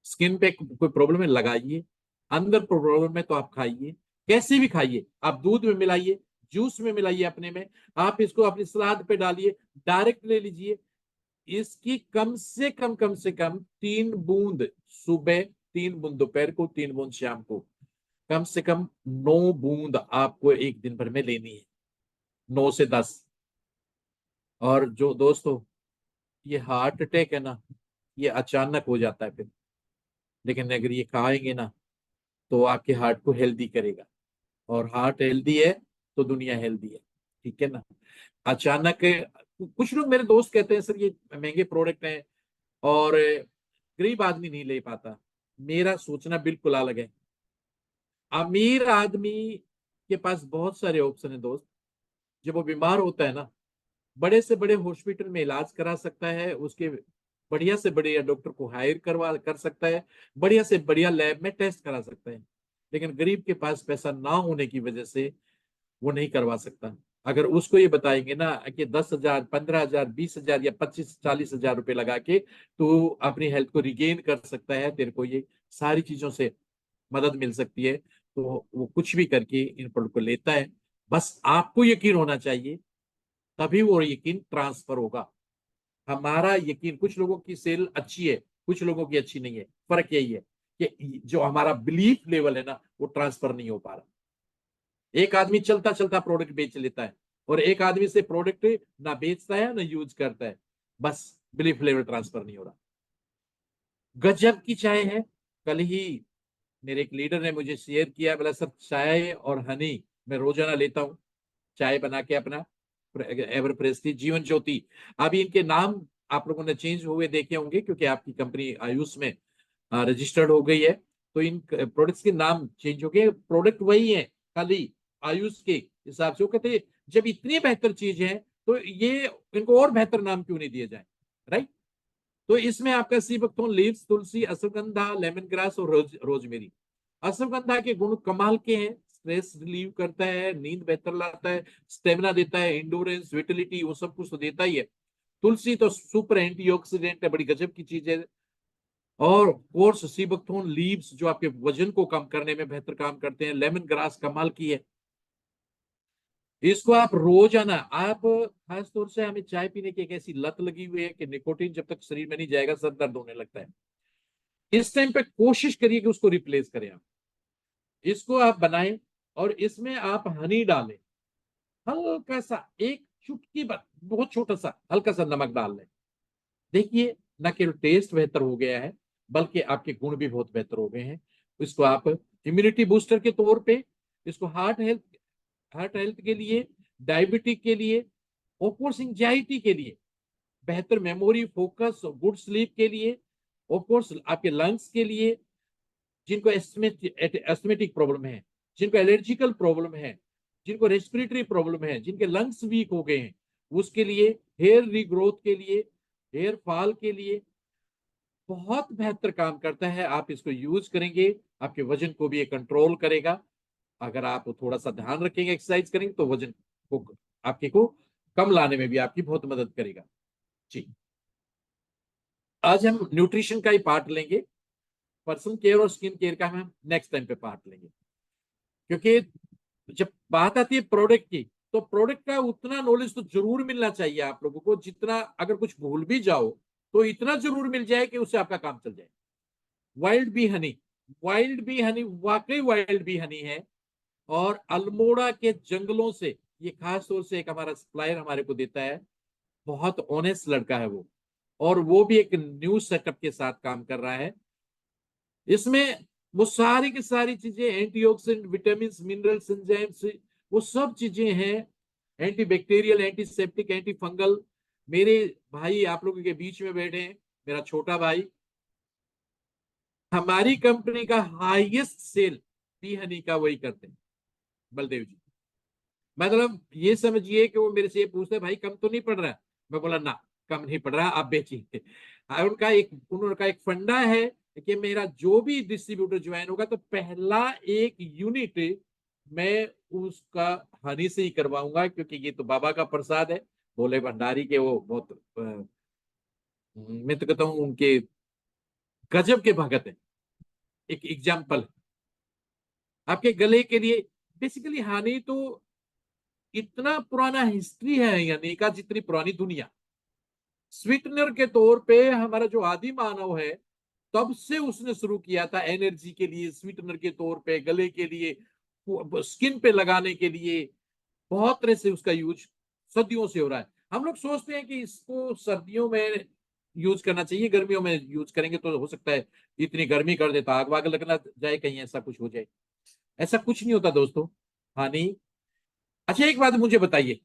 स्किन पे कोई प्रॉब्लम है लगाइए, अंदर प्रॉब्लम है तो आप खाइए, कैसे भी खाइए, आप दूध में मिलाइए, जूस में मिलाइए अपने में, आप इसको अपनी सलाद पे डालिए, डायरेक्ट ले लीजिए। इसकी कम से कम 3 बूंद सुबह, 3 बूंद दोपहर को, 3 बूंद शाम को, कम से कम 9 बूंद आपको एक दिन भर में लेनी है, 9 से 10। और जो दोस्तों, ये हार्ट अटैक है ना, ये अचानक हो जाता है फिर, लेकिन अगर ये खाएंगे ना तो आपके हार्ट को हेल्दी करेगा, और हार्ट हेल्दी है तो दुनिया हेल्दी है, ठीक है ना। अचानक कुछ लोग मेरे दोस्त कहते हैं सर ये महंगे प्रोडक्ट हैं और गरीब आदमी नहीं ले पाता। मेरा सोचना बिल्कुल अलग है। अमीर आदमी के पास बहुत सारे ऑप्शन है दोस्त। जब वो बीमार होता है ना, बड़े से बड़े हॉस्पिटल में इलाज करा सकता है, उसके बढ़िया से बढ़िया डॉक्टर को हायर करवा कर सकता है, बढ़िया से बढ़िया लैब में टेस्ट करा सकता है। लेकिन गरीब के पास पैसा ना होने की वजह से वो नहीं करवा सकता। अगर उसको ये बताएंगे ना कि 10,000, 15,000, 20,000 या 25-40,000 रुपए लगा के तो अपनी हेल्थ को रिगेन कर सकता है, तेरे को ये सारी चीजों से मदद मिल सकती है, तो वो कुछ भी करके इन प्रोडक्ट को लेता है। बस आपको यकीन होना चाहिए, तभी वो यकीन ट्रांसफर होगा। हमारा यकीन, कुछ लोगों की सेल अच्छी है, कुछ लोगों की अच्छी नहीं है, फर्क यही है कि जो हमारा बिलीफ लेवल है ना, वो ट्रांसफर नहीं हो पा रहा। एक आदमी चलता चलता प्रोडक्ट बेच लेता है, और एक आदमी से प्रोडक्ट ना बेचता है ना यूज करता है, बस बिलीफ लेवल ट्रांसफर नहीं हो रहा। गजब की चाय है। कल ही मेरे एक लीडर ने मुझे शेयर किया, बोला सर चाय और हनी मैं रोजाना लेता हूँ, चाय बना के अपना, एवर प्रेस्टीज, जीवन ज्योति। अभी इनके नाम आप लोगों ने चेंज हुए देखे होंगे, क्योंकि आपकी कंपनी आयुष में रजिस्टर्ड हो गई है, तो इन प्रोडक्ट्स के नाम चेंज हो गए, प्रोडक्ट वही है, खाली आयुष के हिसाब से। वो कहते जब इतनी बेहतर चीज है तो ये इनको और बेहतर नाम क्यों नहीं दिया जाए, राइट। तो इसमें आपका सी बकथॉर्न लीव्स, तुलसी, अश्वगंधा, लेमन ग्रास और रोजमेरी। अश्वगंधा के गुण कमाल के हैं, स्ट्रेस रिलीव करता है, नींद बेहतर लाता है, स्टेमिना देता है, इंडोरेंस, विटिलिटी, वो सब कुछ तो देता ही है। तुलसी तो सुपर एंटीऑक्सीडेंट है, बड़ी गजब की चीज है। और कोर्स सी बकथॉर्न लीव्स जो आपके वजन को कम करने में बेहतर काम करते हैं। लेमन ग्रास कमाल की है, इसको आप रोजाना, आप खास तौर से हमें चाय पीने की एक ऐसी लत लगी हुई है कि निकोटीन जब तक शरीर में नहीं जाएगा सर दर्द होने लगता है। इस टाइम पे कोशिश करिए कि उसको रिप्लेस करें आप, इसको आप बनाएं और इसमें आप हनी डालें, हल्का सा, एक चुटकी भर, बहुत छोटा सा हल्का सा नमक डाल लें। देखिए न केवल टेस्ट बेहतर हो गया है, बल्कि आपके गुण भी बहुत बेहतर हो गए हैं। इसको आप इम्यूनिटी बूस्टर के तौर पे, इसको हार्ट हेल्थ के लिए, डायबिटिक के लिए, ऑफकोर्स एंजाइटी के लिए, बेहतर मेमोरी, फोकस, गुड स्लीप के लिए, ऑफकोर्स आपके लंग्स के लिए, जिनको एस्थमेटिक प्रॉब्लम है, जिनको एलर्जिकल प्रॉब्लम है, जिनको रेस्पिरेटरी प्रॉब्लम है, जिनके लंग्स वीक हो गए हैं, उसके लिए, हेयर रीग्रोथ के लिए, हेयर फॉल के लिए बहुत बेहतर काम करता है। आप इसको यूज करेंगे, आपके वजन को भी ये कंट्रोल करेगा। अगर आप थोड़ा सा ध्यान रखेंगे, एक्सरसाइज करेंगे, तो वजन को आपके को कम लाने में भी आपकी बहुत मदद करेगा। जी, आज हम न्यूट्रिशन का ही पार्ट लेंगे, पर्सनल केयर और स्किन केयर का हम नेक्स्ट टाइम पे पार्ट लेंगे। क्योंकि जब बात आती है प्रोडक्ट की, तो प्रोडक्ट का उतना नॉलेज तो जरूर मिलना चाहिए आप लोगों को, जितना अगर कुछ भूल भी जाओ तो इतना जरूर मिल जाए कि उससे आपका काम चल जाए। Wild B Honey, wild B Honey वाकई वाइल्ड बी हनी है, और अल्मोड़ा के जंगलों से ये खास तौर से एक हमारा सप्लायर हमारे को देता है, बहुत ऑनेस्ट लड़का है वो, और वो भी एक न्यू सेटअप के साथ काम कर रहा है। इसमें वो सारी की सारी चीजें, एंटीऑक्सीडेंट, विटामिन, मिनरल्स, एंजाइम्स, वो सब चीजें हैं, anti bacterial, anti septic, anti fungal. मेरे भाई आप लोगों के बीच में बैठे हैं, मेरा छोटा भाई, हमारी कंपनी का हाईएस्ट सेल टी हनी का वही करते हैं बलदेव जी। मतलब ये समझिए कि वो मेरे से ये पूछते भाई कम तो नहीं पड़ रहा है। मैं बोला ना, कम नहीं पड़ रहा, आप बेचिए। और उनका एक फंडा है कि मेरा जो भी डिस्ट्रीब्यूटर ज्वाइन होगा तो पहला एक यूनिट मैं उसका हनी से ही करवाऊंगा, क्योंकि ये तो बाबा का प्रसाद है। भोले भंडारी के वो बहुत मैं तो कहता हूँ उनके गजब के भगत है। एक एग्जाम्पल आपके गले के लिए, बेसिकली हानि तो इतना पुराना हिस्ट्री है यानी का जितनी पुरानी दुनिया। स्वीटनर के तौर पे हमारा जो आदि मानव है तब से उसने शुरू किया था एनर्जी के लिए, स्वीटनर के तौर पे, गले के लिए, स्किन पे लगाने के लिए, बहुत तरह से उसका यूज सदियों से हो रहा है। हम लोग सोचते हैं कि इसको सर्दियों में यूज करना चाहिए, गर्मियों में यूज करेंगे तो हो सकता है इतनी गर्मी कर देता, आग वाग लगना जाए, कहीं ऐसा कुछ हो जाए। ऐसा कुछ नहीं होता दोस्तों। हाँ नहीं। अच्छा एक बात मुझे बताइए,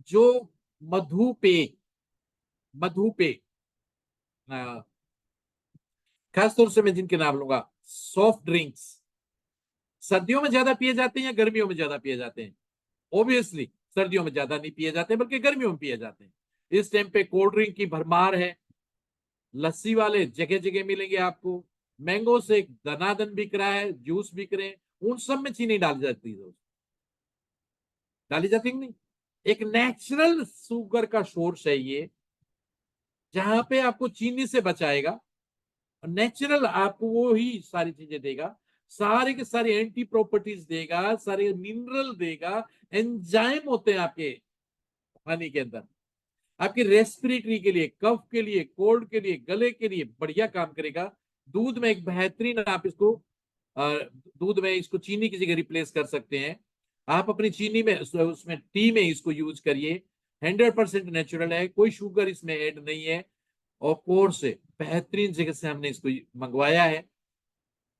जो मधु पे मधु पे खास तौर से मैं जिनके नाम लूंगा, सॉफ्ट ड्रिंक्स सर्दियों में ज्यादा पिए जाते हैं या गर्मियों में ज्यादा पिए जाते हैं? ऑब्वियसली सर्दियों में ज्यादा नहीं पिए जाते बल्कि गर्मियों में पिए जाते हैं। इस टाइम पे कोल्ड ड्रिंक की भरमार है, लस्सी वाले जगह जगह मिलेंगे आपको, मैंगो से दनादन बिक रहा है, जूस बिक रहे हैं, उन सब में चीनी डाली जाती है दोस्त। डाली जाती है नहीं? एक नेचुरल शुगर का सोर्स है ये, जहां पे आपको चीनी से बचाएगा, नेचुरल आपको वो ही सारी चीजें देगा, सारे के सारे एंटी प्रॉपर्टीज देगा, सारे मिनरल देगा, एंजाइम होते हैं आपके पानी के अंदर, आपकी रेस्पिरेटरी के लिए, कफ के लिए, कोल्ड के लिए, गले के लिए बढ़िया काम करेगा। दूध में एक बेहतरीन, आप इसको दूध में इसको चीनी की जगह रिप्लेस कर सकते हैं। आप अपनी चीनी में उसमें टी में इसको यूज करिए, 100% नेचुरल है, कोई शुगर इसमें ऐड नहीं है। और कोर्स बेहतरीन जगह से हमने इसको मंगवाया है,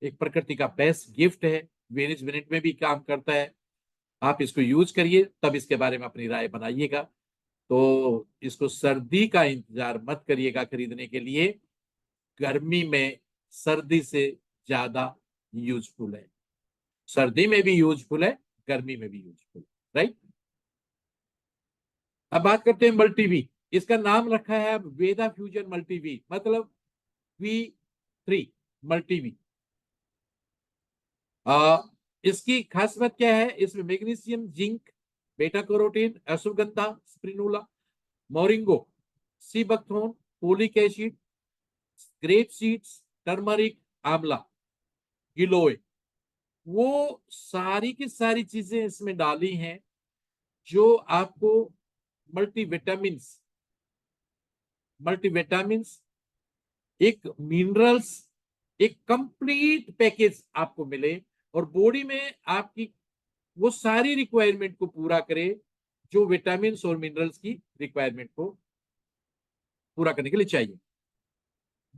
एक प्रकृति का बेस्ट गिफ्ट है, वेनिस मिनट में भी काम करता है। आप इसको यूज करिए, तब इसके बारे में अपनी राय बनाइएगा। तो इसको सर्दी का इंतजार मत करिएगा खरीदने के लिए, गर्मी में सर्दी से ज्यादा यूजफुल है। सर्दी में भी यूजफुल है, गर्मी में भी यूजफुल है, राइट। अब बात करते हैं मल्टीवी। इसका नाम रखा है अब वेदा फ्यूजन मल्टीवी, मतलब V3 मल्टीवी। इसकी खास बात क्या है? इसमें magnesium, zinc, beta carotene, ashwagandha, spirulina, moringa, sea buckthorn, folic acid, grape seeds, turmeric, amla, giloy, वो सारी की सारी चीजें इसमें डाली हैं जो आपको मल्टीविटामिन्स, एक मिनरल्स, एक कंप्लीट पैकेज आपको मिले और बॉडी में आपकी वो सारी रिक्वायरमेंट को पूरा करे जो विटामिन और मिनरल्स की रिक्वायरमेंट को पूरा करने के लिए चाहिए।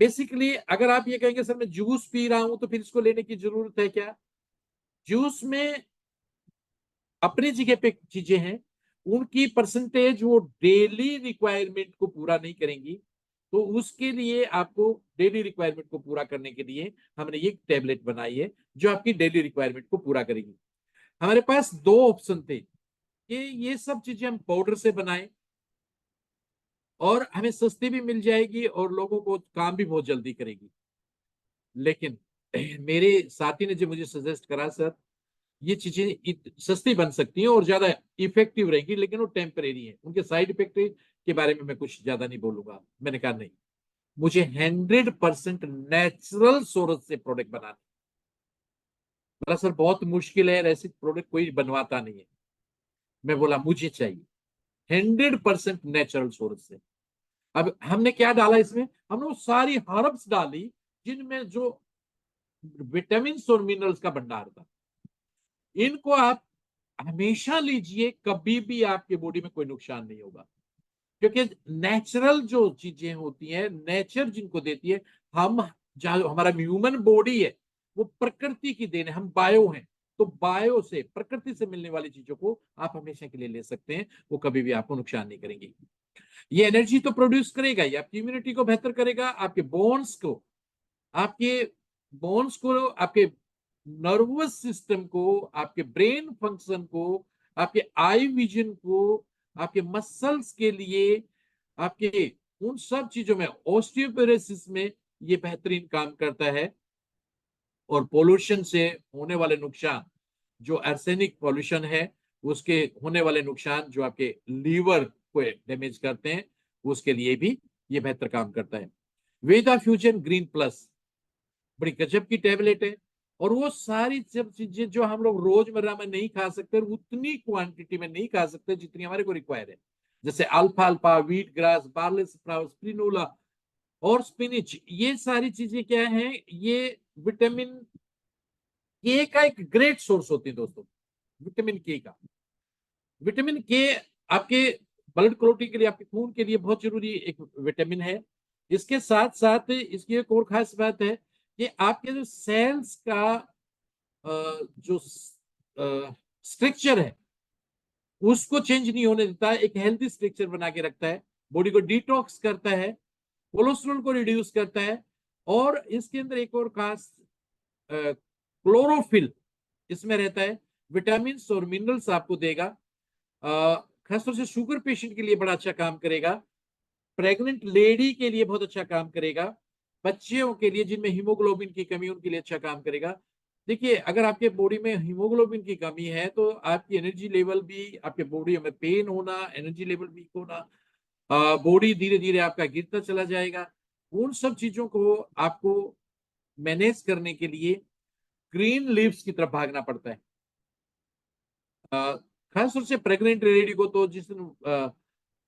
बेसिकली अगर आप ये कहेंगे सर मैं जूस पी रहा हूं तो फिर इसको लेने की जरूरत है क्या? जूस में अपनी जगह पे चीजें हैं, उनकी परसेंटेज वो डेली रिक्वायरमेंट को पूरा नहीं करेंगी, तो उसके लिए आपको डेली रिक्वायरमेंट को पूरा करने के लिए हमने ये टैबलेट बनाई है जो आपकी डेली रिक्वायरमेंट को पूरा करेगी। हमारे पास दो ऑप्शन थे कि ये सब चीजें हम पाउडर से बनाएं और हमें सस्ती भी मिल जाएगी और लोगों को काम भी बहुत जल्दी करेगी। लेकिन मेरे साथी ने जो मुझे सजेस्ट करा, सर ये चीजें सस्ती बन सकती हैं और ज्यादा इफेक्टिव रहेंगी, लेकिन वो टेम्परेरी है, उनके साइड इफेक्ट के बारे में मैं कुछ ज्यादा नहीं बोलूंगा। मैंने कहा नहीं, मुझे 100% नेचुरल सोर्स से प्रोडक्ट बनाना। बोला सर बहुत मुश्किल है, ऐसी प्रोडक्ट कोई बनवाता नहीं है। मैं बोला मुझे चाहिए 100% नेचुरल सोर्स से। अब हमने क्या डाला इसमें? हमने वो सारी हर्ब्स डाली जिनमें जो विटामिन और मिनरल्स का भंडार था। इनको आप हमेशा लीजिए, कभी भी आपके बॉडी में कोई नुकसान नहीं होगा, क्योंकि नेचुरल जो चीजें होती हैं, नेचर जिनको देती है, हम जो हमारा ह्यूमन बॉडी है वो प्रकृति की देन है, हम बायो हैं, तो बायो से, प्रकृति से मिलने वाली चीजों को आप हमेशा के लिए ले सकते हैं, वो कभी भी आपको नुकसान नहीं करेंगी। ये एनर्जी तो प्रोड्यूस करेगा, ये आपकी इम्यूनिटी को बेहतर करेगा, आपके बोन्स को, आपके बोन्स को, आपके नर्वस सिस्टम को, आपके ब्रेन फंक्शन को, आपके आई विजन को, आपके मसल्स के लिए, आपके उन सब चीजों में, ऑस्टियोपोरोसिस में ये बेहतरीन काम करता है। और पोल्यूशन से होने वाले नुकसान, जो आर्सेनिक पॉल्यूशन है उसके होने वाले नुकसान जो आपके लीवर को डैमेज करते हैं, उसके लिए भी ये बेहतर काम करता है। वेदा फ्यूजन ग्रीन प्लस बड़ी गजब की टेबलेट है, और वो सारी सब चीजें जो हम लोग रोजमर्रा में नहीं खा सकते, उतनी क्वांटिटी में नहीं खा सकते जितनी हमारे को रिक्वायर है। जैसे अल्फा अल्फा, wheat grass, barley sprout, spirulina और स्पिनिच, ये सारी चीजें क्या हैं, ये विटामिन के का एक ग्रेट सोर्स होती है दोस्तों। विटामिन के का, विटामिन के आपके ब्लड क्लॉटिंग के लिए, आपके खून के लिए बहुत जरूरी एक विटामिन है। इसके साथ साथ इसकी एक और खास बात है कि आपके जो सेल्स का जो स्ट्रक्चर है उसको चेंज नहीं होने देता है, एक हेल्दी स्ट्रक्चर बना के रखता है, बॉडी को डिटॉक्स करता है, कोलेस्ट्रॉल को रिड्यूस करता है। और इसके अंदर एक और खास क्लोरोफिल इसमें रहता है, विटामिन और मिनरल्स आपको देगा। खासतौर से शुगर पेशेंट के लिए बड़ा अच्छा काम करेगा, प्रेग्नेंट लेडी के लिए बहुत अच्छा काम करेगा, बच्चों के लिए जिनमें हीमोग्लोबिन की कमी उनके लिए अच्छा काम करेगा। देखिए, अगर आपके बॉडी में हीमोग्लोबिन की कमी है तो आपकी एनर्जी लेवल भी, आपके बॉडी में पेन होना, एनर्जी लेवल वीक होना, बॉडी धीरे धीरे आपका गिरता चला जाएगा। उन सब चीजों को आपको मैनेज करने के लिए ग्रीन लीव्स की तरफ भागना पड़ता है। खासतौर से प्रेग्नेंट लेडी को तो जिस दिन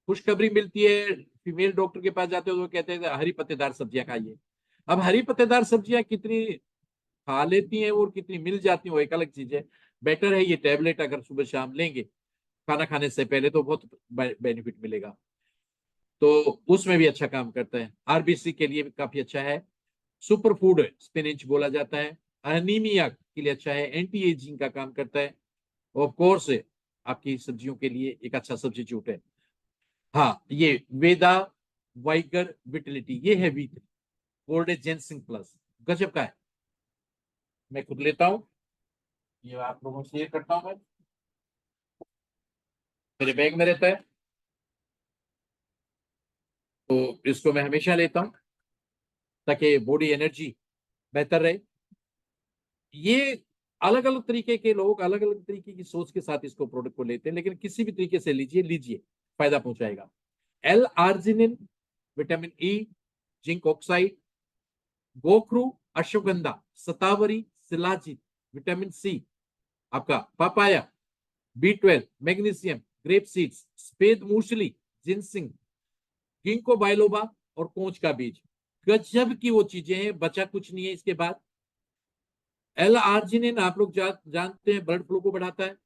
खुशखबरी मिलती है, फीमेल डॉक्टर के पास जाते हो तो वो कहते हैं हरी पत्तेदार सब्जियां खाइए। अब हरी पत्तेदार सब्जियां कितनी खा लेती हैं और कितनी मिल जाती हैं वो एक अलग चीज है। बेटर है ये टैबलेट अगर सुबह शाम लेंगे खाना खाने से पहले तो बहुत बेनिफिट मिलेगा। तो उसमें भी अच्छा काम करता है, आरबीसी के लिए भी काफी अच्छा है। सुपर फूड स्पिनिच बोला जाता है, एनीमिया के लिए अच्छा है, एंटी एजिंग का काम करता है। ऑफ कोर्स आपकी सब्जियों के लिए एक अच्छा सब्स्टिट्यूट है। हाँ, ये वेदा वाइगर विटिलिटी, ये है वीट गोल्डे जेंसिंग प्लस, गजब का है। मैं खुद लेता हूँ, ये आप लोगों से शेयर करता हूँ, मैं मेरे बैग में रहता है तो इसको मैं हमेशा लेता हूँ ताकि बॉडी एनर्जी बेहतर रहे। ये अलग अलग तरीके के लोग अलग अलग तरीके की सोच के साथ इसको प्रोडक्ट को लेते हैं, लेकिन किसी भी तरीके से लीजिए फायदा पहुंचाएगा। L arginine, vitamin E, zinc oxide, गोखरू, अश्वगंधा, सतावरी, शिलाजीत, विटामिन सी, आपका papaya, B12, magnesium, grep seeds, सफेद मूसली, जिनसिंग, गिंको बाइलोबा और कोंच का बीज, गजब की वो चीजें हैं, बचा कुछ नहीं है इसके बाद। एल आर्जिनिन आप लोग जानते हैं ब्लड फ्लो को बढ़ाता है।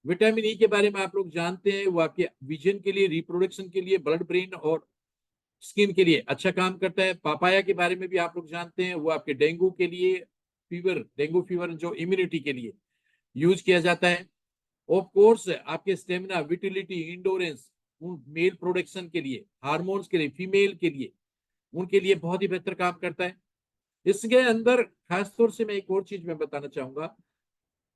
विटामिन ई के बारे में आप लोग जानते हैं, वो आपके विजन के लिए, रिप्रोडक्शन के लिए, ब्लड ब्रेन और स्किन के लिए अच्छा काम करता है। पापाया के बारे में भी आप लोग जानते हैं, वो आपके डेंगू के लिए, डेंगू फीवर जो इम्यूनिटी के लिए यूज किया जाता है। ऑफ कोर्स आपके स्टेमिना, विटिलिटी, इंडोरेंस, उन मेल प्रोडक्शन के लिए, हार्मोन्स के लिए, फीमेल के लिए, उनके लिए बहुत ही बेहतर काम करता है। इसके अंदर खासतौर से मैं एक और चीज मैं बताना चाहूंगा,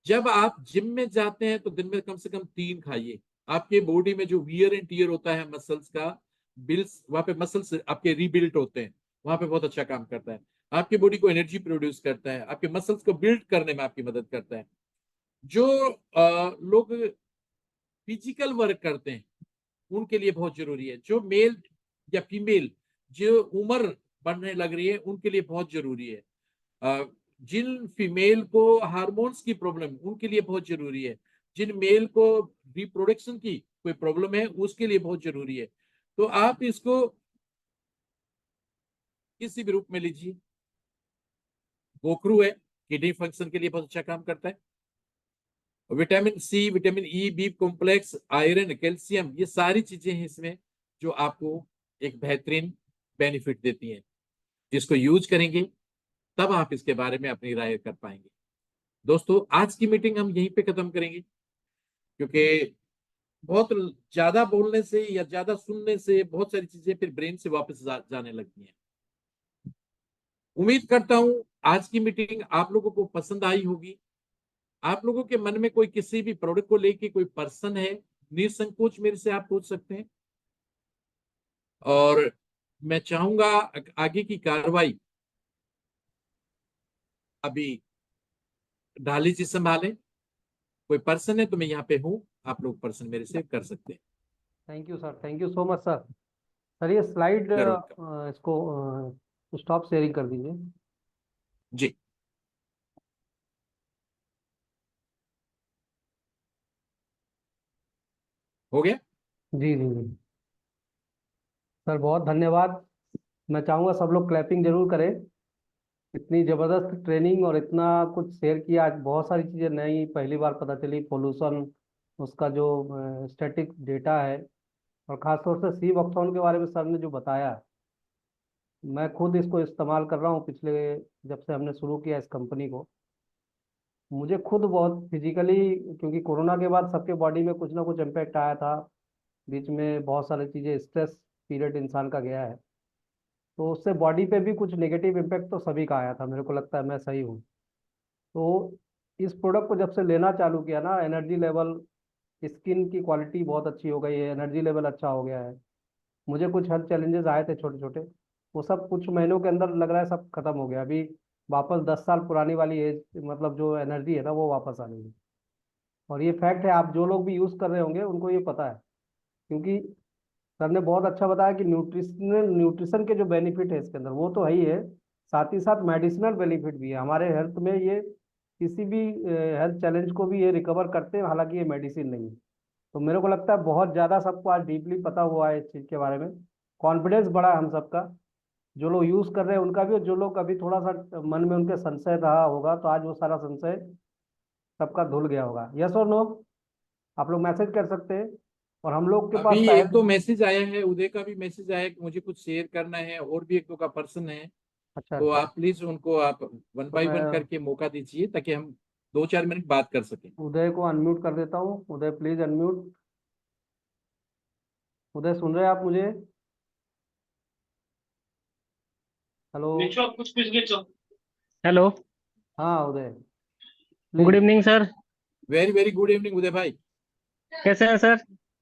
जब आप जिम में जाते हैं तो दिन में कम से कम 3 खाइए। आपके बॉडी में जो वियर एंड टीयर होता है मसल्स का, बिल्स वहां पे मसल्स आपके रीबिल्ड होते हैं, वहां पे बहुत अच्छा काम करता है। आपकी बॉडी को एनर्जी प्रोड्यूस करता है, आपके मसल्स को बिल्ड करने में आपकी मदद करता है। जो लोग फिजिकल वर्क करते हैं उनके लिए बहुत जरूरी है, जो मेल या फीमेल जो उम्र बढ़ने लग रही है उनके लिए बहुत जरूरी है, जिन फीमेल को हार्मोन्स की प्रॉब्लम उनके लिए बहुत जरूरी है, जिन मेल को रिप्रोडक्शन की कोई प्रॉब्लम है उसके लिए बहुत जरूरी है। तो आप इसको किसी भी रूप में लीजिए। गोखरू है, किडनी फंक्शन के लिए बहुत अच्छा काम करता है। Vitamin C, vitamin E, B complex, iron, calcium, ये सारी चीजें हैं इसमें जो आपको एक बेहतरीन बेनिफिट देती हैं। जिसको यूज करेंगे तब आप इसके बारे में अपनी राय कर पाएंगे। दोस्तों, आज की मीटिंग हम यहीं पे खत्म करेंगे, क्योंकि बहुत ज्यादा बोलने से या ज्यादा सुनने से बहुत सारी चीजें फिर ब्रेन से वापस जाने लगती हैं। उम्मीद करता हूं आज की मीटिंग आप लोगों को पसंद आई होगी। आप लोगों के मन में कोई किसी भी प्रोडक्ट को लेके कोई पर्सन है, निसंकोच मेरे से आप पूछ सकते हैं। और मैं चाहूंगा आगे की कार्रवाई अभी ढाली जी संभालें। कोई पर्सन है तो मैं यहाँ पे हूँ, आप लोग पर्सन मेरे से कर सकते हैं। Thank you sir, thank you so much sir. Sir ये स्लाइड इसको स्टॉप शेयरिंग कर दीजिए। जी, हो गया। जी जी जी सर, बहुत धन्यवाद। मैं चाहूँगा सब लोग क्लैपिंग जरूर करें। इतनी ज़बरदस्त ट्रेनिंग और इतना कुछ शेयर किया आज, बहुत सारी चीज़ें नई पहली बार पता चली। पोल्यूशन, उसका जो स्टैटिक डेटा है, और ख़ासतौर से सी बॉक्सॉन के बारे में सर ने जो बताया, मैं खुद इसको इस्तेमाल कर रहा हूँ पिछले, जब से हमने शुरू किया इस कंपनी को। मुझे खुद बहुत फिजिकली, क्योंकि कोरोना के बाद सबके बॉडी में कुछ ना कुछ इम्पैक्ट आया था, बीच में बहुत सारी चीज़ें, स्ट्रेस पीरियड इंसान का गया है, तो उससे बॉडी पे भी कुछ नेगेटिव इम्पैक्ट तो सभी का आया था। मेरे को लगता है मैं सही हूँ। तो इस प्रोडक्ट को जब से लेना चालू किया ना, एनर्जी लेवल, स्किन की क्वालिटी बहुत अच्छी हो गई है, एनर्जी लेवल अच्छा हो गया है। मुझे कुछ हेल्थ चैलेंजेस आए थे छोटे छोटे, वो सब कुछ महीनों के अंदर लग रहा है सब खत्म हो गया। अभी वापस 10 साल पुरानी वाली एज, मतलब जो एनर्जी है ना, वो वापस आ गई है। और ये फैक्ट है, आप जो लोग भी यूज़ कर रहे होंगे उनको ये पता है, क्योंकि सर ने बहुत अच्छा बताया कि न्यूट्रिशनल न्यूट्रिशन के जो बेनिफिट है इसके अंदर, वो तो है ही है, साथ ही साथ मेडिसिनल बेनिफिट भी है हमारे हेल्थ में। ये किसी भी हेल्थ चैलेंज को भी ये रिकवर करते हैं, हालांकि ये मेडिसिन नहीं है। तो मेरे को लगता है बहुत ज़्यादा सबको आज डीपली पता हुआ है इस चीज़ के बारे में। कॉन्फिडेंस बढ़ा है हम सबका, जो लोग यूज़ कर रहे हैं उनका भी, और जो लोग अभी थोड़ा सा मन में उनके संशय रहा होगा, तो आज वो सारा संशय सबका धुल गया होगा। यस और नो? आप लोग मैसेज कर सकते हैं। और हम लोग के पास अभी एक पहले, दो मैसेज आया है, उदय का भी मैसेज आया है कि मुझे कुछ शेयर करना है, और भी एक दो का पर्सन है। अच्छा तो अच्छा, आप प्लीज उनको आप वन तो बाय मैं वन करके मौका दीजिए, ताकि हम 2-4 मिनट बात कर सकें। उदय को अनम्यूट कर देता हूँ। उदय प्लीज अनम्यूट। उदय सुन रहे हैं आप मुझे? हेलो? हेलो। हाँ Uday, good please. Evening sir. Very very good evening Uday भाई। कैसे हैं सर?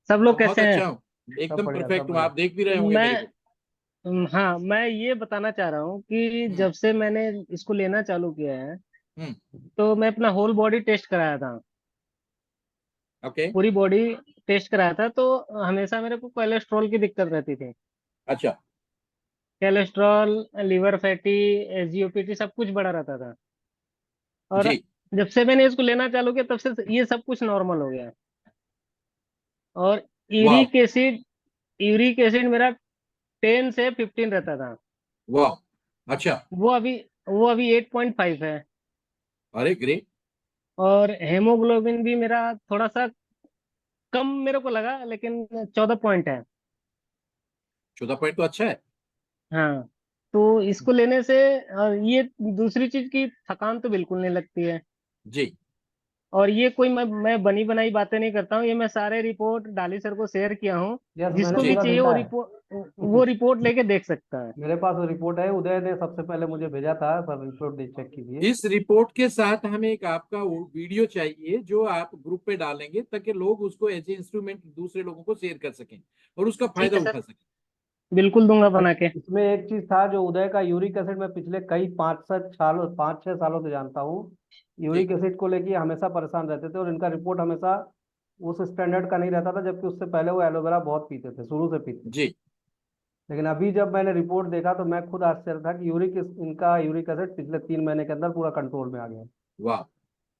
सब लोग बहुत कैसे हैं? अच्छा हूँ, सब एकदम बढ़िया, सब परफेक्ट हूँ। बढ़िया। आप देख भी रहे होंगे मेरे मैं को। हाँ, मैं ये बताना चाह रहा हूँ कि हम्म। जब से मैंने इसको लेना चालू किया है, हम्म। तो मैं अपना होल बॉडी टेस्ट कराया था। ओके। पूरी बॉडी टेस्ट कराया था, तो हमेशा मेरे को कोलेस्ट्रॉल की दिक्कत रहती थी। अच्छा। कोलेस्ट्रॉल, लिवर फैटी, एसजीओपीटी सब कुछ बढ़ा रहता था। और जी। जब से मैंने इसको लेना चालू किया, तब से ये सब कुछ नॉर्मल हो गया। और वाह। यूरिक एसिड, यूरिक एसिड मेरा 10 से 15 रहता था। वाह। अच्छा। वो अभी वो अभी 8.5 है। अरे ग्रेट। और हेमोग्लोबिन भी मेरा थोड़ा सा कम मेरे को लगा, लेकिन 14 पॉइंट है। 14 पॉइंट तो अच्छा है। हाँ। तो इसको लेने से, और ये दूसरी चीज की थकान तो बिल्कुल नहीं लगती है। जी। और ये कोई मैं बनी बनाई बातें नहीं करता हूँ, ये मैं सारे रिपोर्ट डाली सर को शेयर किया हूँ। यस, मैंने जिसको भी जी। पूरा चाहिए देखा वो है। रिपोर्ट लेके देख सकता है। मेरे पास वो रिपोर्ट है, उदय ने सबसे पहले मुझे भेजा था, सब रिपोर्ट दे चेक कीजिए। इस रिपोर्ट के साथ हमें एक आपका वो वीडियो चाहिए जो आप ग्रुप पे डालेंगे, ताकि लोग उसको एज ए इंस्ट्रूमेंट दूसरे लोगों को शेयर कर सकें और उसका ठीक फायदा है उठा सर, सकें। बिल्कुल दूंगा बना के। इसमें एक चीज था, जो उदय का यूरिक एसिड, मैं पिछले कई 5-7 सालों, 5-6 सालों से जानता हूँ। जी। यूरिक एसिड को लेके हमेशा परेशान रहते थे, और इनका रिपोर्ट हमेशा उस स्टैंडर्ड का नहीं रहता था, जबकि उससे पहले वो एलोवेरा बहुत पीते थे, शुरू से पीते थे। जी। लेकिन अभी जब मैंने रिपोर्ट देखा, तो मैं खुद आश्चर्य था कि इनका यूरिक एसिड पिछले 3 महीने के अंदर पूरा कंट्रोल में आ गया। वाह,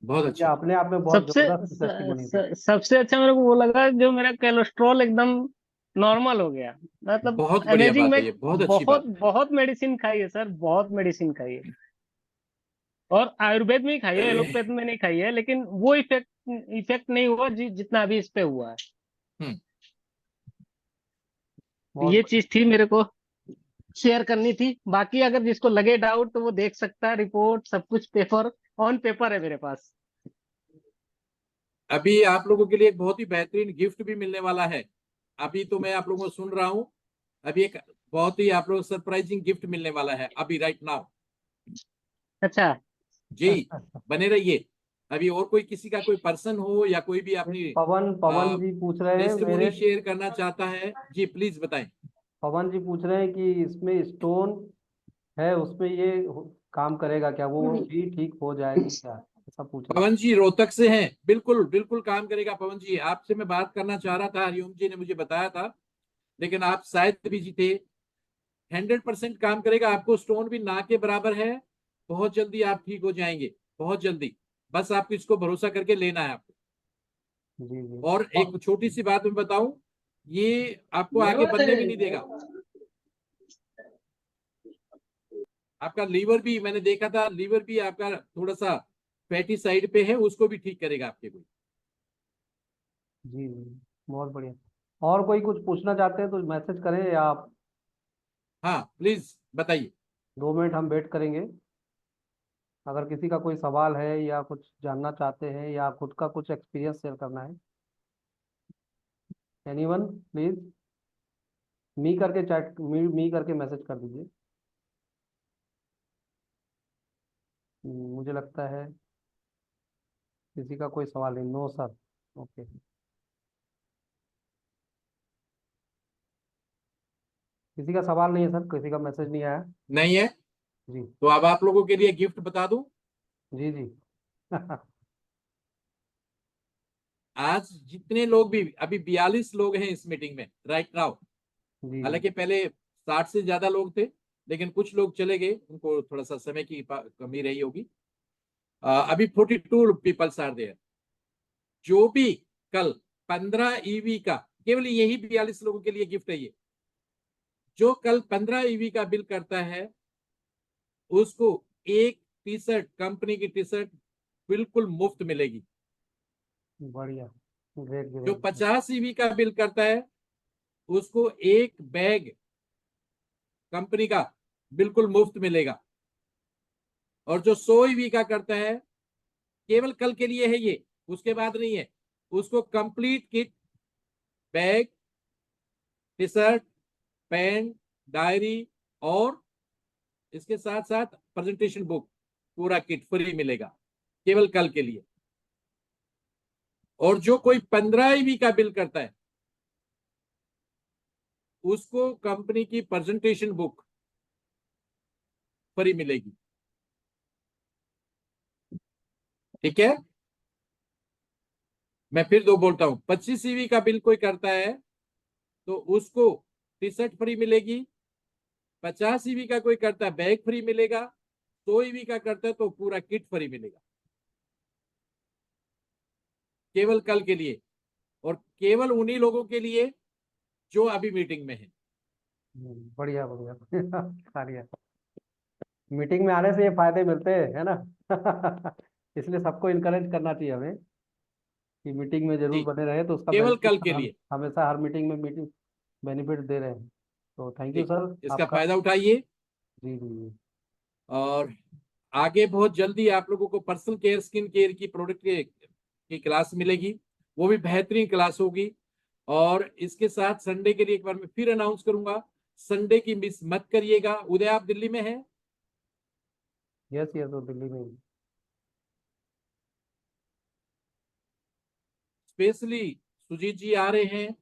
बहुत ये अच्छा। अपने आप में बहुत सबसे जबरदस्त टेस्टिमोनी थी। सबसे अच्छा मेरे को वो लगा, जो मेरा कोलेस्ट्रॉल एकदम नॉर्मल हो गया। मतलब बहुत बढ़िया अमेजिंग। बात मैं है, ये बहुत अच्छी बहुत बात है। बहुत मेडिसिन खाई है सर, बहुत मेडिसिन खाई है। और आयुर्वेद में ही खाई है, एलोपैथ में नहीं खाई है, लेकिन वो इफेक्ट इफेक्ट नहीं हुआ जितना अभी इस पे हुआ है। हम्म। तो बहुत ये बढ़िया। चीज थी, मेरे को शेयर करनी थी। बाकी अगर जिसको लगे डाउट, तो वो देख सकता है। रिपोर्ट सब कुछ पेपर ऑन पेपर है मेरे पास। अभी आप लोगों के लिए एक बहुत ही बेहतरीन गिफ्ट भी मिलने वाला है। अभी तो मैं आप लोगों को सुन रहा हूँ, अभी एक बहुत ही आप लोग सरप्राइजिंग गिफ्ट मिलने वाला है अभी राइट नाउ। अच्छा। जी, बने रहिए। अभी और कोई किसी का कोई पर्सन हो या कोई भी अपनी पवन जी पूछ रहे हैं टेस्टिमोनी शेयर करना चाहता है, जी प्लीज बताएं। पवन जी पूछ रहे हैं कि इसमें स्टोन है, उसमें ये काम करेगा क्या, वो भी ठीक हो जाएगी क्या, ऐसा पूछ रहे हैं। पवन जी रोहतक से हैं, बिल्कुल बिल्कुल काम करेगा। पवन जी आपसे मैं बात करना चाह रहा था, हरिओम जी ने मुझे बताया था, लेकिन आप शायद बिजी थे। 100% काम करेगा, आपको स्टोन भी ना के बराबर है। बहुत जल्दी आप ठीक हो जाएंगे, बहुत जल्दी। बस आपको इसको भरोसा करके लेना है आपको। जी जी। और एक छोटी सी बात मैं बताऊं, ये आपको आगे बनने भी नहीं देगा। आपका लीवर भी मैंने देखा था, लीवर भी आपका थोड़ा सा फैटी साइड पे है, उसको भी ठीक करेगा आपके कोई। जी जी, बहुत बढ़िया। और कोई कुछ पूछना चाहते हैं तो मैसेज करें, या आप हाँ प्लीज बताइए। 2 मिनट हम वेट करेंगे। अगर किसी का कोई सवाल है या कुछ जानना चाहते हैं या खुद का कुछ एक्सपीरियंस शेयर करना है, एनीवन प्लीज मी करके चैट, मी करके मैसेज कर दीजिए। मुझे लगता है किसी का कोई सवाल नहीं, नो सर। ओके, किसी का सवाल नहीं है सर, किसी का मैसेज नहीं आया। नहीं है जी तो अब आप लोगों के लिए गिफ्ट बता दूं। जी जी। आज जितने लोग भी, अभी 42 लोग हैं इस मीटिंग में राइट नाउ। जी जी हालांकि पहले 60 से ज्यादा लोग थे, लेकिन कुछ लोग चले गए, उनको थोड़ा सा समय की कमी रही होगी। अभी 42 पीपल्स आर देयर। जो भी कल 15 ईवी का, केवल यही 42 लोगों के लिए गिफ्ट है ये। जो कल 15 ईवी का बिल करता है, उसको एक टी शर्ट, कंपनी की टी शर्ट बिल्कुल मुफ्त मिलेगी। बढ़िया, ग्रेट जो ग्रेट। 50 ईवी का बिल करता है, उसको एक बैग कंपनी का बिल्कुल मुफ्त मिलेगा। और जो 100 ईवी का करता है, केवल कल के लिए है ये, उसके बाद नहीं है, उसको complete kit, bag, T shirt, pen, diary और इसके साथ साथ प्रेजेंटेशन बुक, पूरा किट फ्री मिलेगा केवल कल के लिए। और जो कोई 15 ईवी का बिल करता है, उसको कंपनी की प्रेजेंटेशन बुक फ्री मिलेगी। ठीक है, मैं फिर दो बोलता हूं, 25 ईवी का बिल कोई करता है तो उसको टी शर्ट फ्री मिलेगी। 50 ईवी का कोई करता है, बैग फ्री मिलेगा। 100 ईवी का करता है तो पूरा किट फ्री मिलेगा, केवल कल के लिए। और केवल उन्हीं लोगों के लिए जो अभी मीटिंग में है। बढ़िया बढ़िया। बढ़िया, मीटिंग में आने से ये फायदे मिलते हैं, है ना। इसलिए सबको इनकरेज करना चाहिए हमें कि मीटिंग में जरूर जी, बने रहे, तो उसका केवल बेनिफिट कल के हम लिए। हमेशा हर मीटिंग में मीटिंग बेनिफिट दे रहे हैं। तो थैंक यू ठीक, सर इसका आपका। फायदा उठाइए। जी जी जी। और आगे बहुत जल्दी आप लोगों को पर्सनल केयर, स्किन केयर की प्रोडक्ट की क्लास मिलेगी, वो भी बेहतरीन क्लास होगी। और इसके साथ संडे के लिए एक बार मैं फिर अनाउंस करूंगा, संडे की मिस मत करिएगा। उदय आप दिल्ली में हैं? यस यस, वो दिल्ली में ही। स्पेशली सुजीत जी आ रहे हैं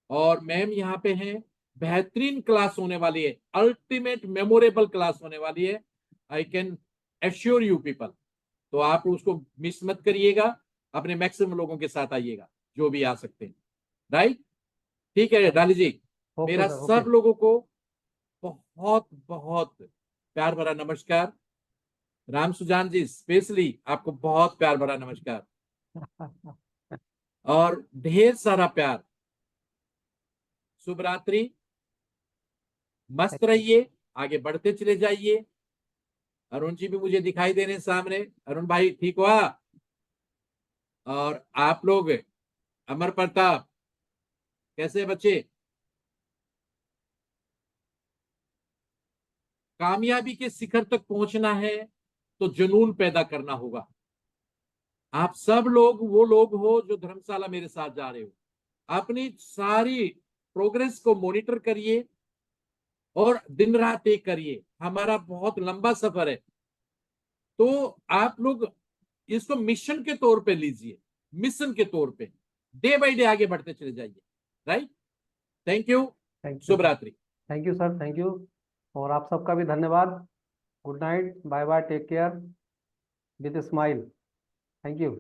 और मैम यहाँ पे हैं। बेहतरीन क्लास होने वाली है, अल्टीमेट मेमोरेबल क्लास होने वाली है, I can assure you people. तो आप उसको मिस मत करिएगा, अपने मैक्सिमम लोगों के साथ आइएगा जो भी आ सकते हैं। राइट, ठीक है डाली जी। ओके मेरा सर, ओके। सब लोगों को बहुत बहुत प्यार भरा नमस्कार। राम सुजान जी स्पेशली आपको बहुत प्यार भरा नमस्कार और ढेर सारा प्यार। शुभ रात्रि, मस्त रहिए, आगे बढ़ते चले जाइए। अरुण जी भी मुझे दिखाई दे रहे हैं सामने। अरुण भाई ठीक हुआ? और आप लोग, अमर प्रताप कैसे बच्चे? कामयाबी के शिखर तक पहुंचना है तो जुनून पैदा करना होगा। आप सब लोग वो लोग हो जो धर्मशाला मेरे साथ जा रहे हो, अपनी सारी प्रोग्रेस को मॉनिटर करिए और दिन रात एक करिए। हमारा बहुत लंबा सफर है, तो आप लोग इसको मिशन के तौर पे लीजिए, मिशन के तौर पे डे बाय डे आगे बढ़ते चले जाइए। राइट, थैंक यू, शुभ रात्रि। Thank you sir, thank you. और आप सबका भी धन्यवाद। Good night, bye bye, take care with smile. Thank you.